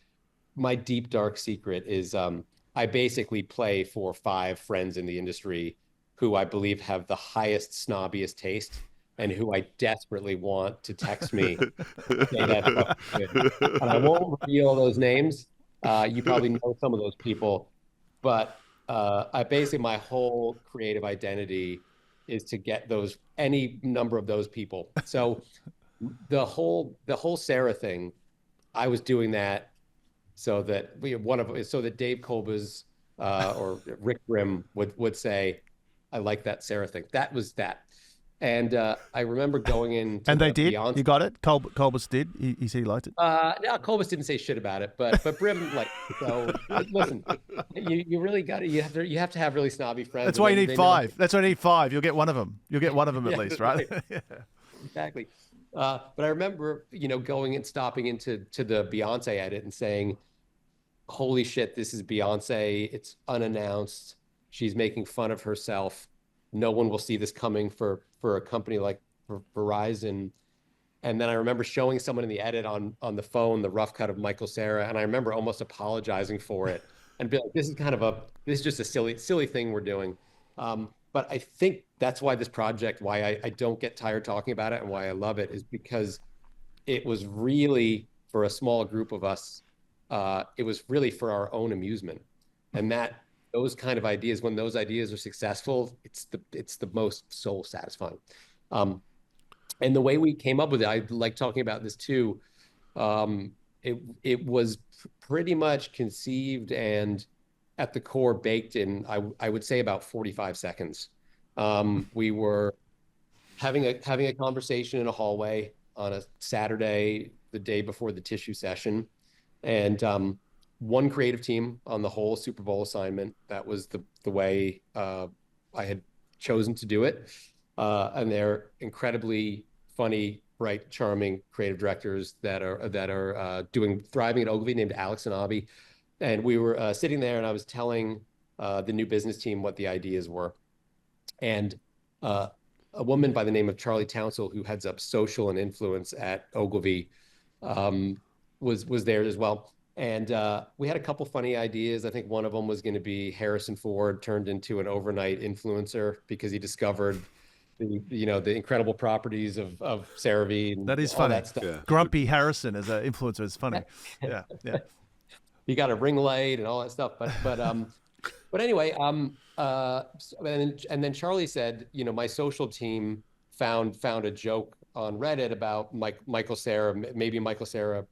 my deep dark secret is I basically play for 5 friends in the industry who I believe have the highest snobbiest taste, and who I desperately want to text me. And I won't reveal those names. You probably know some of those people, but I basically, my whole creative identity is to get any number of those people. So the whole Cera thing, I was doing that so that so that Dave Kolbas or Rick Grimm would say, I like that Cera thing. That was that. And I remember going in. And they did. Beyonce. You got it. Kolbas did. He said he liked it. No, Kolbas didn't say shit about it, but Brim liked it. So listen, you really got it. You have to have really snobby friends. That's why you need 5. That's why you need 5. You'll get one of them. You'll get one of them at least, right? Yeah. Exactly. But I remember, going and stopping into the Beyonce edit and saying, "Holy shit, this is Beyonce. It's unannounced. She's making fun of herself. No one will see this coming for a company like Verizon." And then I remember showing someone in the edit on the phone the rough cut of Michael Cera, and I remember almost apologizing for it and be like, "This is just a silly thing we're doing." But I think that's why this project, why I don't get tired talking about it, and why I love it, is because it was really, for a small group of us, it was really for our own amusement. And those kind of ideas, when those ideas are successful, it's the most soul satisfying. And the way we came up with it, I like talking about this too. It was pretty much conceived and at the core baked in, I would say, about 45 seconds. We were having a conversation in a hallway on a Saturday, the day before the tissue session, and one creative team on the whole Super Bowl assignment. That was the way I had chosen to do it, and they're incredibly funny, bright, charming creative directors that are thriving at Ogilvy, named Alex and Abby. And we were sitting there, and I was telling the new business team what the ideas were. And a woman by the name of Charlie Townsell, who heads up social and influence at Ogilvy, was there as well. And we had a couple funny ideas. I think one of them was going to be Harrison Ford turned into an overnight influencer because he discovered the incredible properties of CeraVe and That is all funny. that stuff. Yeah. Grumpy Harrison as an influencer is funny. Yeah, yeah. He got a ring light and all that stuff. But anyway, and then Charlie said, my social team found a joke on Reddit about Michael Cera. Maybe Michael Cera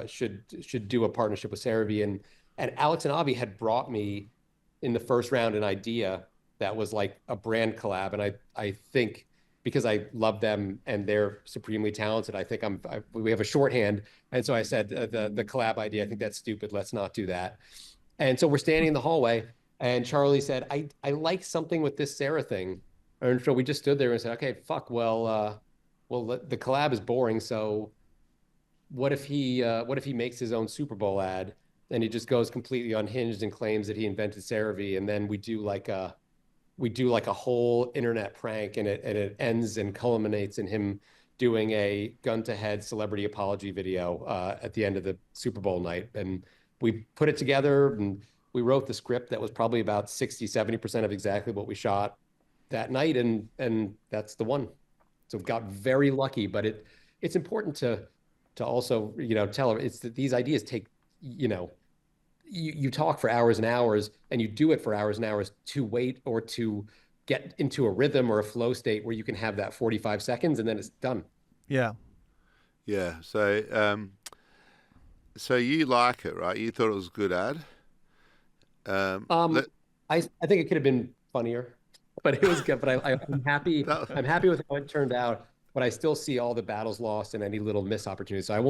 should do a partnership with CeraVe, and Alex and Avi had brought me in the first round an idea that was like a brand collab, and I think because I love them and they're supremely talented, I think we have a shorthand, and so I said the collab idea. I think that's stupid. Let's not do that. And so we're standing in the hallway, and Charlie said, I like something with this Cera thing. And so we just stood there and said, okay, fuck, well, the collab is boring. So what if he makes his own Super Bowl ad and he just goes completely unhinged and claims that he invented CeraVe, and then we do like a whole internet prank, and it ends and culminates in him doing a gun-to-head celebrity apology video at the end of the Super Bowl night. And we put it together, and we wrote the script that was probably about 60-70% of exactly what we shot that night, and that's the one. So got very lucky, but it's important to also tell her it's that these ideas take you talk for hours and hours, and you do it for hours and hours to wait or to get into a rhythm or a flow state where you can have that 45 seconds and then it's done. Yeah. Yeah. So you like it, right? You thought it was a good ad. I think it could have been funnier, but it was good. But I'm happy. I'm happy with how it turned out. But I still see all the battles lost and any little missed opportunities. So I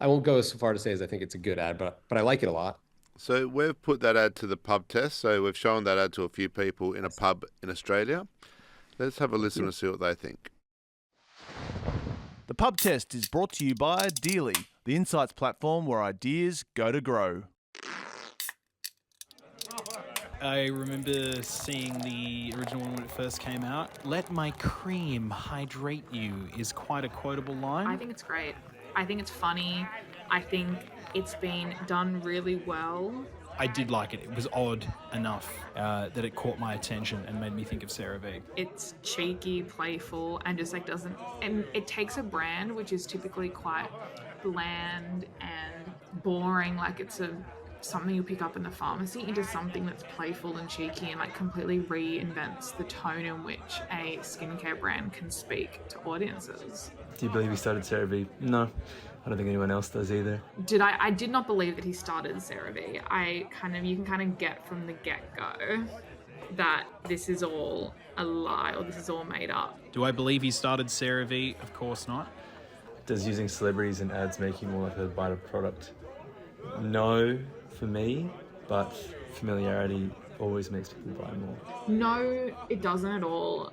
won't go so far to say as I think it's a good ad, but I like it a lot. So we've put that ad to the pub test. So we've shown that ad to a few people in a pub in Australia. Let's have a listen and see what they think. The pub test is brought to you by Dealy, the insights platform where ideas go to grow. I remember seeing the original one when it first came out. Let my cream hydrate you is quite a quotable line. I think it's great. I think it's funny. I think it's been done really well. I did like it. It was odd enough that it caught my attention and made me think of CeraVe. It's cheeky, playful, and just and it takes a brand which is typically quite bland and boring, like it's something you pick up in the pharmacy, into something that's playful and cheeky and completely reinvents the tone in which a skincare brand can speak to audiences. Do you believe he started CeraVe? No, I don't think anyone else does either. I did not believe that he started CeraVe. You can kind of get from the get-go that this is all a lie or this is all made up. Do I believe he started CeraVe? Of course not. Does using celebrities in ads make you more likely to buy the product? No, for me, but familiarity always makes people buy more. No, it doesn't at all.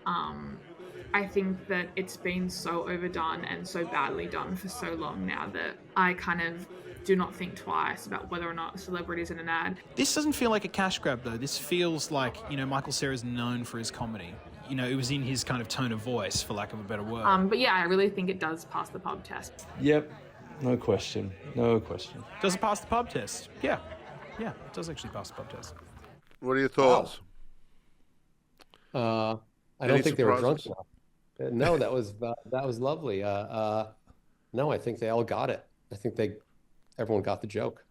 I think that it's been so overdone and so badly done for so long now that I kind of do not think twice about whether or not a celebrity is in an ad. This doesn't feel like a cash grab, though. This feels like, Michael Cera is known for his comedy. It was in his kind of tone of voice, for lack of a better word. But yeah, I really think it does pass the pub test. Yep, no question. Does it pass the pub test? Yeah, it does actually pass the pub test. What are your thoughts? I don't think they were drunk enough. No, that was lovely. No, I think they all got it. I think everyone got the joke.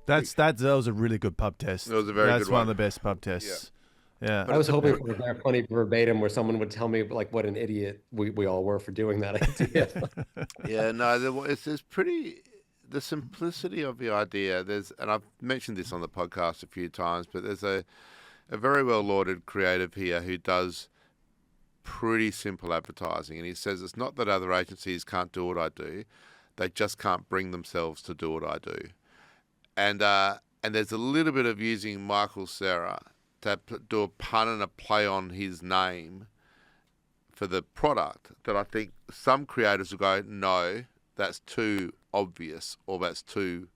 That was a really good pub test. It was a very good one. That's one of the best pub tests. Yeah. I was hoping for that funny verbatim where someone would tell me what an idiot we all were for doing that idea. Yeah, no, it's pretty. The simplicity of the idea. And I've mentioned this on the podcast a few times, but there's a very well lauded creative here who does pretty simple advertising, and he says it's not that other agencies can't do what I do, they just can't bring themselves to do what I do. And there's a little bit of using Michael Cera to do a pun and a play on his name for the product that I think some creators will go, no, that's too obvious or that's too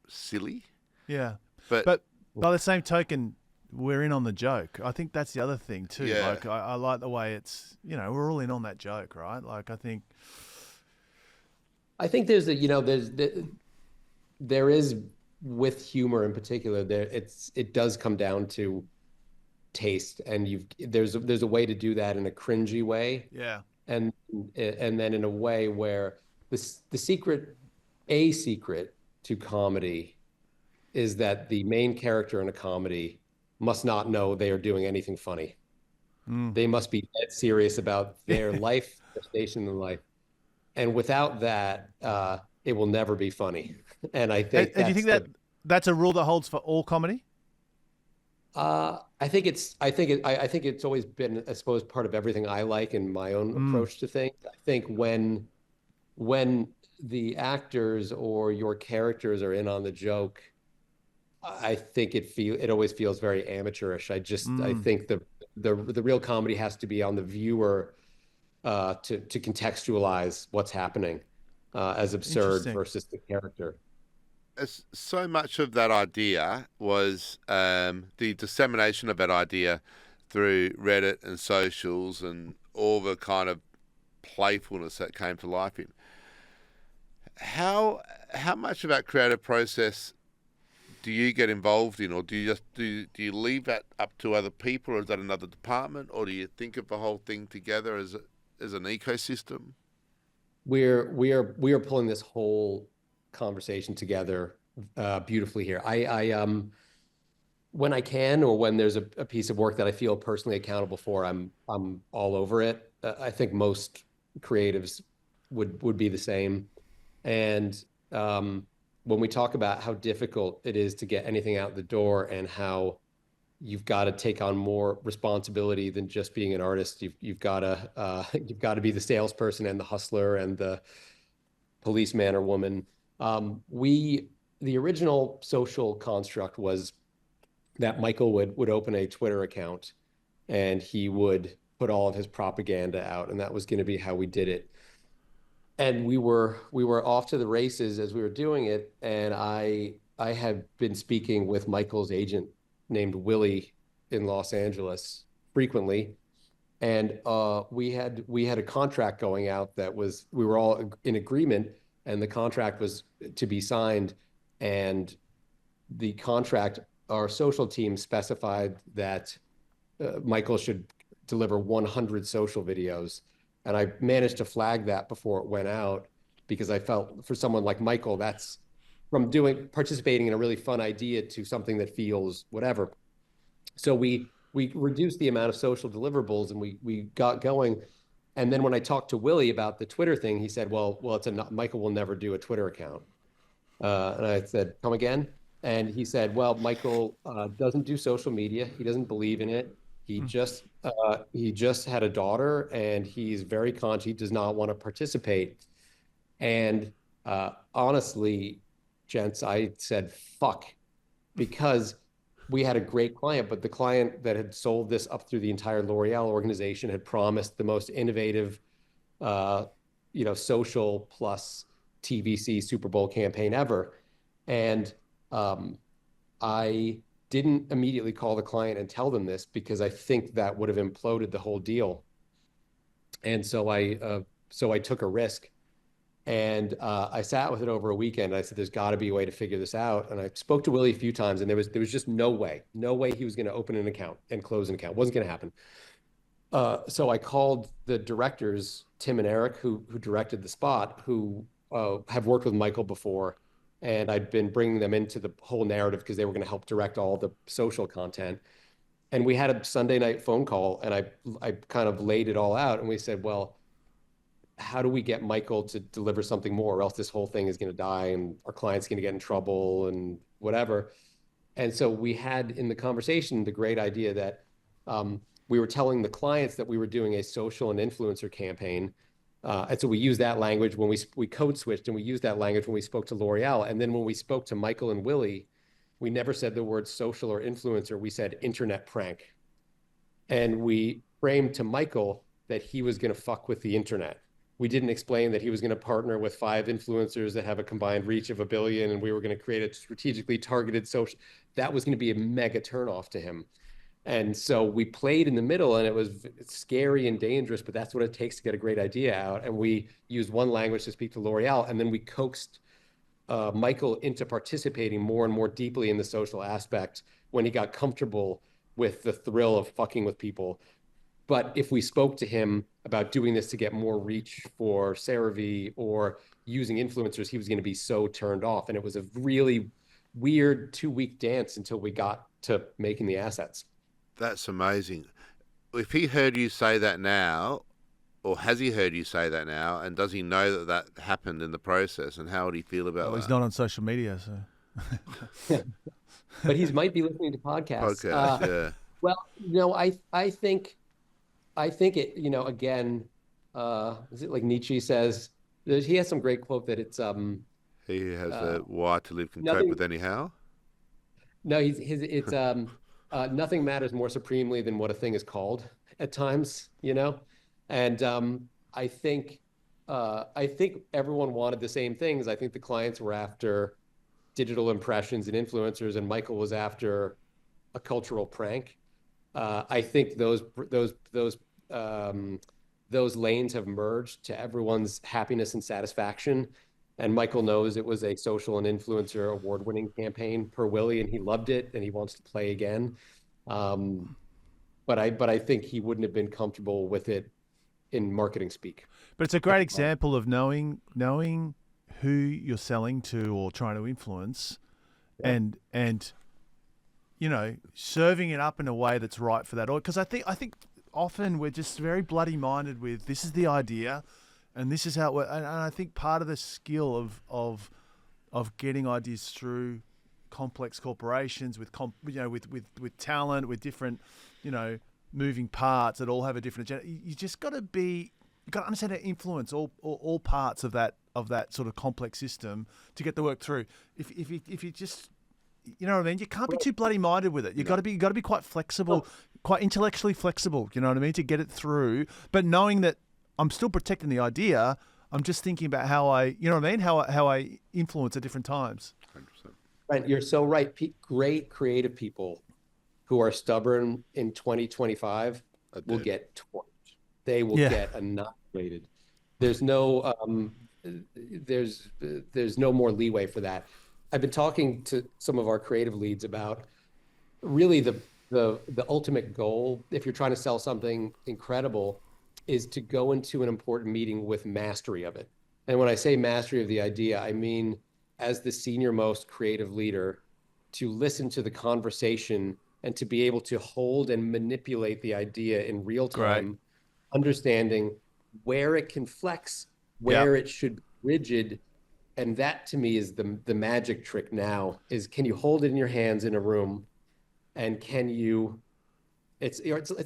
silly. Yeah. But by the same token, we're in on the joke. I think that's the other thing too. Yeah. I like the way it's, we're all in on that joke, right? I think there's there is, with humor in particular, it does come down to taste, and there's a way to do that in a cringy way, Yeah. and then in a way where the secret to comedy is that the main character in a comedy must not know they are doing anything funny. They must be dead serious about their life, their station in life, and without that, it will never be funny. And I think And do you think that's a rule that holds for all comedy? I think it's always been, I suppose, part of everything I like in my own approach to things. I think when the actors or your characters are in on the joke, I think it always feels very amateurish. I think the real comedy has to be on the viewer, to contextualize what's happening, as absurd versus the character. So much of that idea was the dissemination of that idea through Reddit and socials and all the kind of playfulness that came to life in. How much of that creative process do you get involved in, or do you leave that up to other people, or is that another department, or do you think of the whole thing together as an ecosystem? We are pulling this whole conversation together beautifully here. I when I can, or when there's a piece of work that I feel personally accountable for, I'm all over it. I think most creatives would be the same. And when we talk about how difficult it is to get anything out the door, and how you've got to take on more responsibility than just being an artist, you've got to be the salesperson and the hustler and the policeman or woman. The original social construct was that Michael would open a Twitter account and he would put all of his propaganda out, and that was going to be how we did it. And we were off to the races as we were doing it. And I had been speaking with Michael's agent named Willie in Los Angeles frequently. And we had a contract going out that we were all in agreement, and the contract was to be signed. And the contract, our social team specified that Michael should deliver 100 social videos. And I managed to flag that before it went out, because I felt for someone like Michael, that's from participating in a really fun idea to something that feels whatever. So we reduced the amount of social deliverables, and we got going. And then when I talked to Willie about the Twitter thing, he said, well, Michael will never do a Twitter account. And I said, come again? And he said, well, Michael doesn't do social media. He doesn't believe in it. He just had a daughter, and he's very conscious. He does not want to participate. And honestly, gents, I said, fuck, because we had a great client, but the client that had sold this up through the entire L'Oreal organization had promised the most innovative, social plus TVC Super Bowl campaign ever. And I didn't immediately call the client and tell them this, because I think that would have imploded the whole deal. And so I took a risk, and I sat with it over a weekend. I said, there's got to be a way to figure this out. And I spoke to Willie a few times, and there was just no way he was going to open an account and close an account. It wasn't going to happen. So I called the directors, Tim and Eric, who directed the spot, who have worked with Michael before. And I'd been bringing them into the whole narrative because they were going to help direct all the social content. And we had a Sunday night phone call, and I kind of laid it all out. And we said, well, how do we get Michael to deliver something more, or else this whole thing is going to die and our client's going to get in trouble and whatever. And so we had in the conversation the great idea that we were telling the clients that we were doing a social and influencer campaign. And so we used that language when we code switched, and we used that language when we spoke to L'Oreal. And then when we spoke to Michael and Willie, we never said the word social or influencer. We said internet prank. And we framed to Michael that he was going to fuck with the internet. We didn't explain that he was going to partner with 5 influencers that have a combined reach of 1 billion, and we were going to create a strategically targeted social. That was going to be a mega turnoff to him. And so we played in the middle, and it was scary and dangerous, but that's what it takes to get a great idea out. And we used one language to speak to L'Oreal, and then we coaxed Michael into participating more and more deeply in the social aspect when he got comfortable with the thrill of fucking with people. But if we spoke to him about doing this to get more reach for CeraVe or using influencers, he was going to be so turned off. And it was a really weird 2-week dance until we got to making the assets. That's amazing. If he heard you say that now, or has he heard you say that now, and does he know that that happened in the process, and how would he feel about Well, that? He's not on social media, so. But he might be listening to podcasts. Yeah. Well, I think it, again, is it like Nietzsche says, he has some great quote that it's, He has a why to live can cope nothing- with anyhow. no, it's, nothing matters more supremely than what a thing is called at times, and I think everyone wanted the same things. I think the clients were after digital impressions and influencers, and Michael was after a cultural prank. I think those lanes have merged to everyone's happiness and satisfaction. And Michael knows it was a social and influencer award-winning campaign per Willie, and he loved it, and he wants to play again. But I think he wouldn't have been comfortable with it in marketing speak. But it's a great example of knowing who you're selling to or trying to influence, and serving it up in a way that's right for that. Because I think often we're just very bloody minded with this is the idea, and this is how it works. And I think part of the skill of getting ideas through complex corporations with talent, with different moving parts that all have a different agenda. You just got to understand how to influence all parts of that sort of complex system to get the work through. If you just, you know what I mean, you can't be too bloody minded with it. You got to be quite flexible, quite intellectually flexible. You know what I mean, to get it through. But knowing that I'm still protecting the idea, I'm just thinking about how I influence at different times. 100%. Right, you're so right. Great creative people who are stubborn in 2025 will get torched. They will get annihilated. There's no there's no more leeway for that. I've been talking to some of our creative leads about really the ultimate goal, if you're trying to sell something incredible, is to go into an important meeting with mastery of it. And when I say mastery of the idea, I mean, as the senior most creative leader, to listen to the conversation and to be able to hold and manipulate the idea in real time, understanding where it can flex, where it should be rigid. And that to me is the magic trick now, is can you hold it in your hands in a room, and can you, it's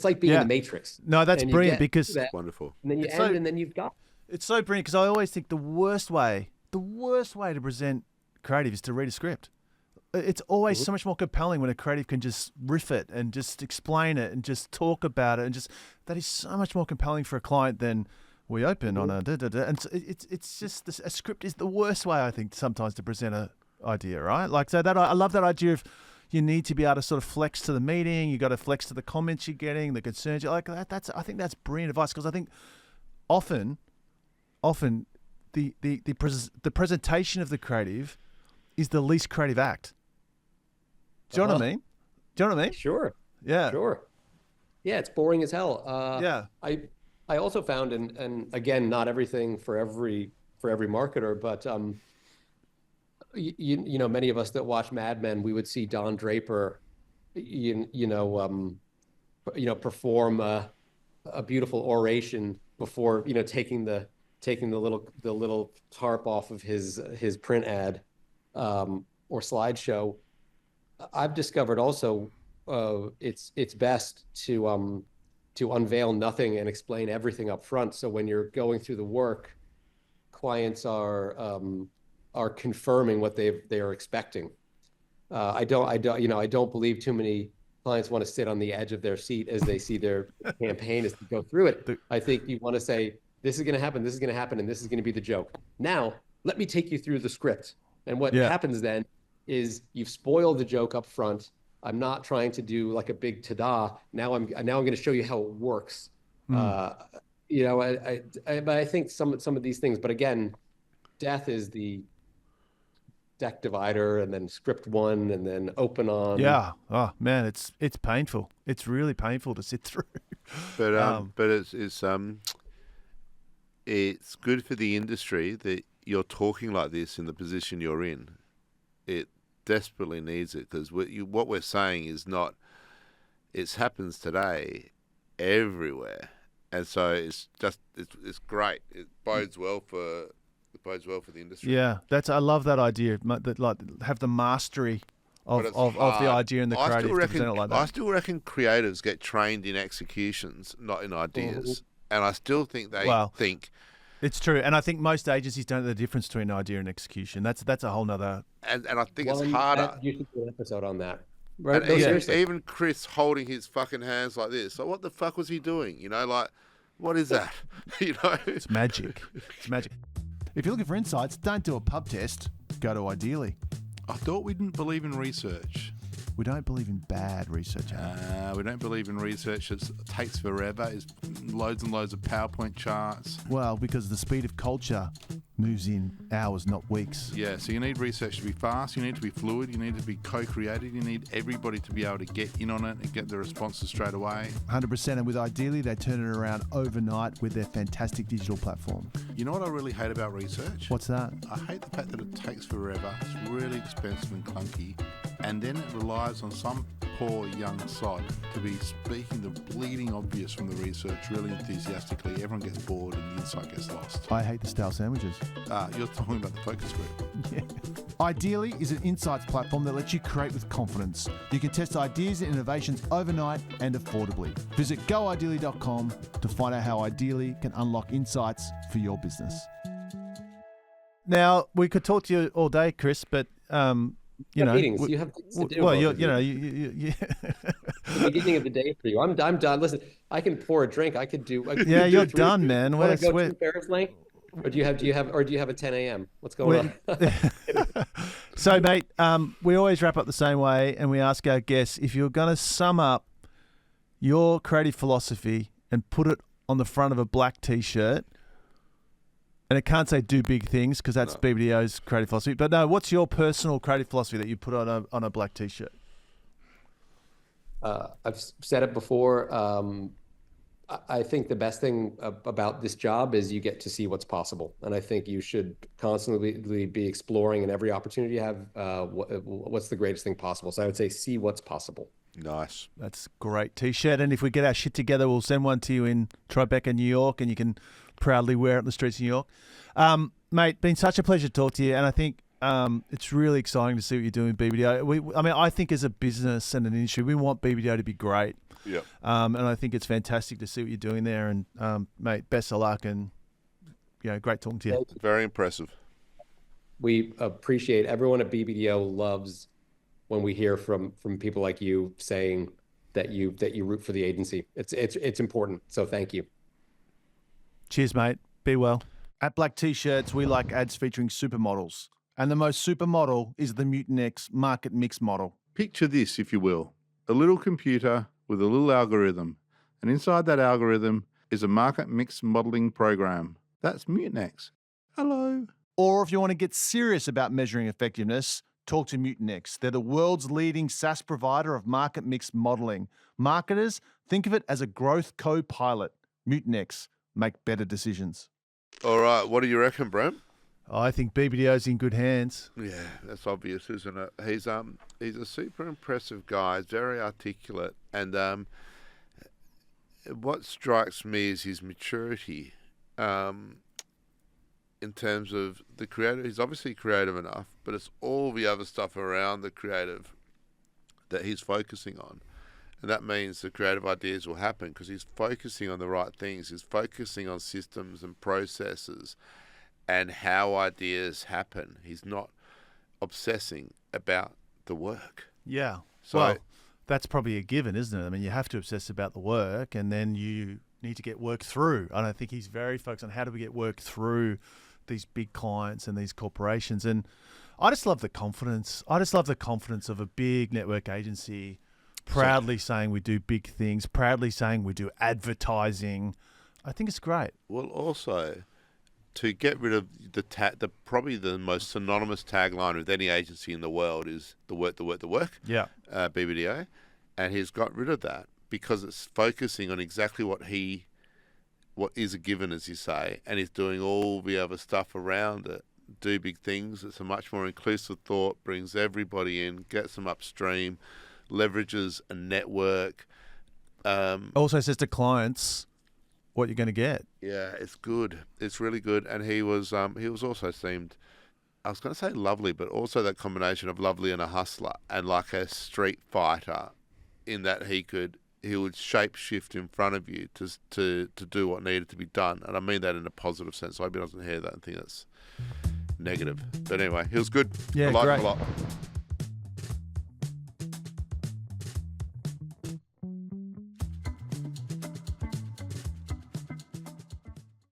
like being in the Matrix. No, that's brilliant, because Wonderful. And then you end, and then you've got. It's so brilliant, because I always think the worst way to present creative is to read a script. It's always so much more compelling when a creative can just riff it and just explain it and just talk about it, and just that is so much more compelling for a client than we open on a and it's just a script is the worst way, I think, sometimes to present an idea, right? Like, so that I love that idea of you need to be able to sort of flex to the meeting. You got to flex to the comments you're getting, the concerns you're like that. I think that's brilliant advice, because I think often the presentation of the creative is the least creative act. Do you know what I mean? Do you know what I mean? Sure. Yeah. Sure. Yeah, it's boring as hell. I also found, and again, not everything for every marketer, but many of us that watch Mad Men, we would see Don Draper, perform a beautiful oration before taking the little tarp off of his print ad or slideshow. I've discovered also it's best to unveil nothing and explain everything up front. So when you're going through the work, clients are confirming what they are expecting. I don't believe too many clients want to sit on the edge of their seat as they see their campaign as they go through it. I think you want to say, this is going to happen, this is going to happen, and this is going to be the joke. Now, let me take you through the script. And what happens then is you've spoiled the joke up front. I'm not trying to do like a big ta-da. Now I'm going to show you how it works. But I think some of these things, but again, death is the stack divider and then script one and then open on. Yeah. Oh man, it's painful. It's really painful to sit through. But it's good for the industry that you're talking like this in the position you're in. It desperately needs it, because what we're saying is not. It happens today everywhere, and so it's great. It bodes well for the industry. Yeah, I love that idea. That like have the mastery of the idea and the creative to present it like that. I still reckon creatives get trained in executions, not in ideas, and I still think they think. It's true, and I think most agencies don't know the difference between idea and execution. That's a whole nother. And I think it's harder. You should do an episode on that. Right? And even Chris holding his fucking hands like this. Like, what the fuck was he doing? You know, like, what is that? You know, it's magic. It's magic. If you're looking for insights, don't do a pub test. Go to Ideally. I thought we didn't believe in research. We don't believe in bad research. We don't believe in research. It takes forever. It's loads and loads of PowerPoint charts. Well, because the speed of culture moves in hours, not weeks. Yeah, so you need research to be fast. You need to be fluid. You need to be co-created. You need everybody to be able to get in on it and get the responses straight away. 100%. And with Ideally, they turn it around overnight with their fantastic digital platform. You know what I really hate about research? What's that? I hate the fact that it takes forever. It's really expensive and clunky. And then it relies on some poor young sod to be speaking the bleeding obvious from the research really enthusiastically. Everyone gets bored and the insight gets lost. I hate the stale sandwiches. You're talking about the focus group. Yeah. Ideally is an insights platform that lets you create with confidence. You can test ideas and innovations overnight and affordably. Visit goideally.com to find out how Ideally can unlock insights for your business. Now, we could talk to you all day, Chris, but you know, meetings. You have to do. Well, you the beginning of the day for you. I'm done. Listen, I can pour a drink. I could do. You're done, man. Want to go to Paris link? Or do you have a 10 a.m.? What's going on? So, mate, we always wrap up the same way, and we ask our guests if you're going to sum up your creative philosophy and put it on the front of a black T-shirt. And it can't say do big things because that's BBDO's creative philosophy. But no, what's your personal creative philosophy that you put on a black T-shirt? I've said it before. I think the best thing about this job is you get to see what's possible. And I think you should constantly be exploring in every opportunity you have what's the greatest thing possible. So I would say see what's possible. Nice. That's a great T-shirt. And if we get our shit together, we'll send one to you in Tribeca, New York, and you can proudly wear it in the streets of New York. Mate, been such a pleasure to talk to you. And I think it's really exciting to see what you're doing with BBDO. I think as a business and an industry, we want BBDO to be great. Yeah. And I think it's fantastic to see what you're doing there. And, mate, best of luck and, great talking to you. Very impressive. We appreciate everyone at BBDO loves when we hear from people like you saying that you root for the agency. It's important. So thank you. Cheers, mate. Be well. At Black T-Shirts, we like ads featuring supermodels. And the most supermodel is the Mutant X market mix model. Picture this, if you will. A little computer with a little algorithm. And inside that algorithm is a market mix modeling program. That's Mutant X. Hello. Or if you want to get serious about measuring effectiveness, talk to Mutant X. They're the world's leading SaaS provider of market mix modeling. Marketers, think of it as a growth co-pilot. Mutant X. Make better decisions. All right, what do you reckon, Brent? I think BBDO's in good hands. Yeah, that's obvious, isn't it? He's a super impressive guy, very articulate, and what strikes me is his maturity in terms of the creative. He's obviously creative enough, but it's all the other stuff around the creative that he's focusing on. And that means the creative ideas will happen because he's focusing on the right things. He's focusing on systems and processes and how ideas happen. He's not obsessing about the work. Yeah. So, well, that's probably a given, isn't it? I mean, you have to obsess about the work and then you need to get work through. And I think he's very focused on how do we get work through these big clients and these corporations. And I just love the confidence. I just love the confidence of a big network agency proudly saying we do big things, proudly saying we do advertising. I think it's great. Well, also, to get rid of the probably the most synonymous tagline with any agency in the world is the work. Yeah. BBDO, and he's got rid of that because it's focusing on exactly what is a given, as you say, and he's doing all the other stuff around it. Do big things. It's a much more inclusive thought, brings everybody in, gets them upstream, leverages a network. Also says to clients what you're going to get. Yeah, it's good. It's really good. And he was also seemed, I was going to say lovely, but also that combination of lovely and a hustler and like a street fighter, in that he would shape shift in front of you to do what needed to be done. And I mean that in a positive sense. I hope he doesn't hear that and think that's negative. But anyway, he was good. Yeah, I liked great. him a lot.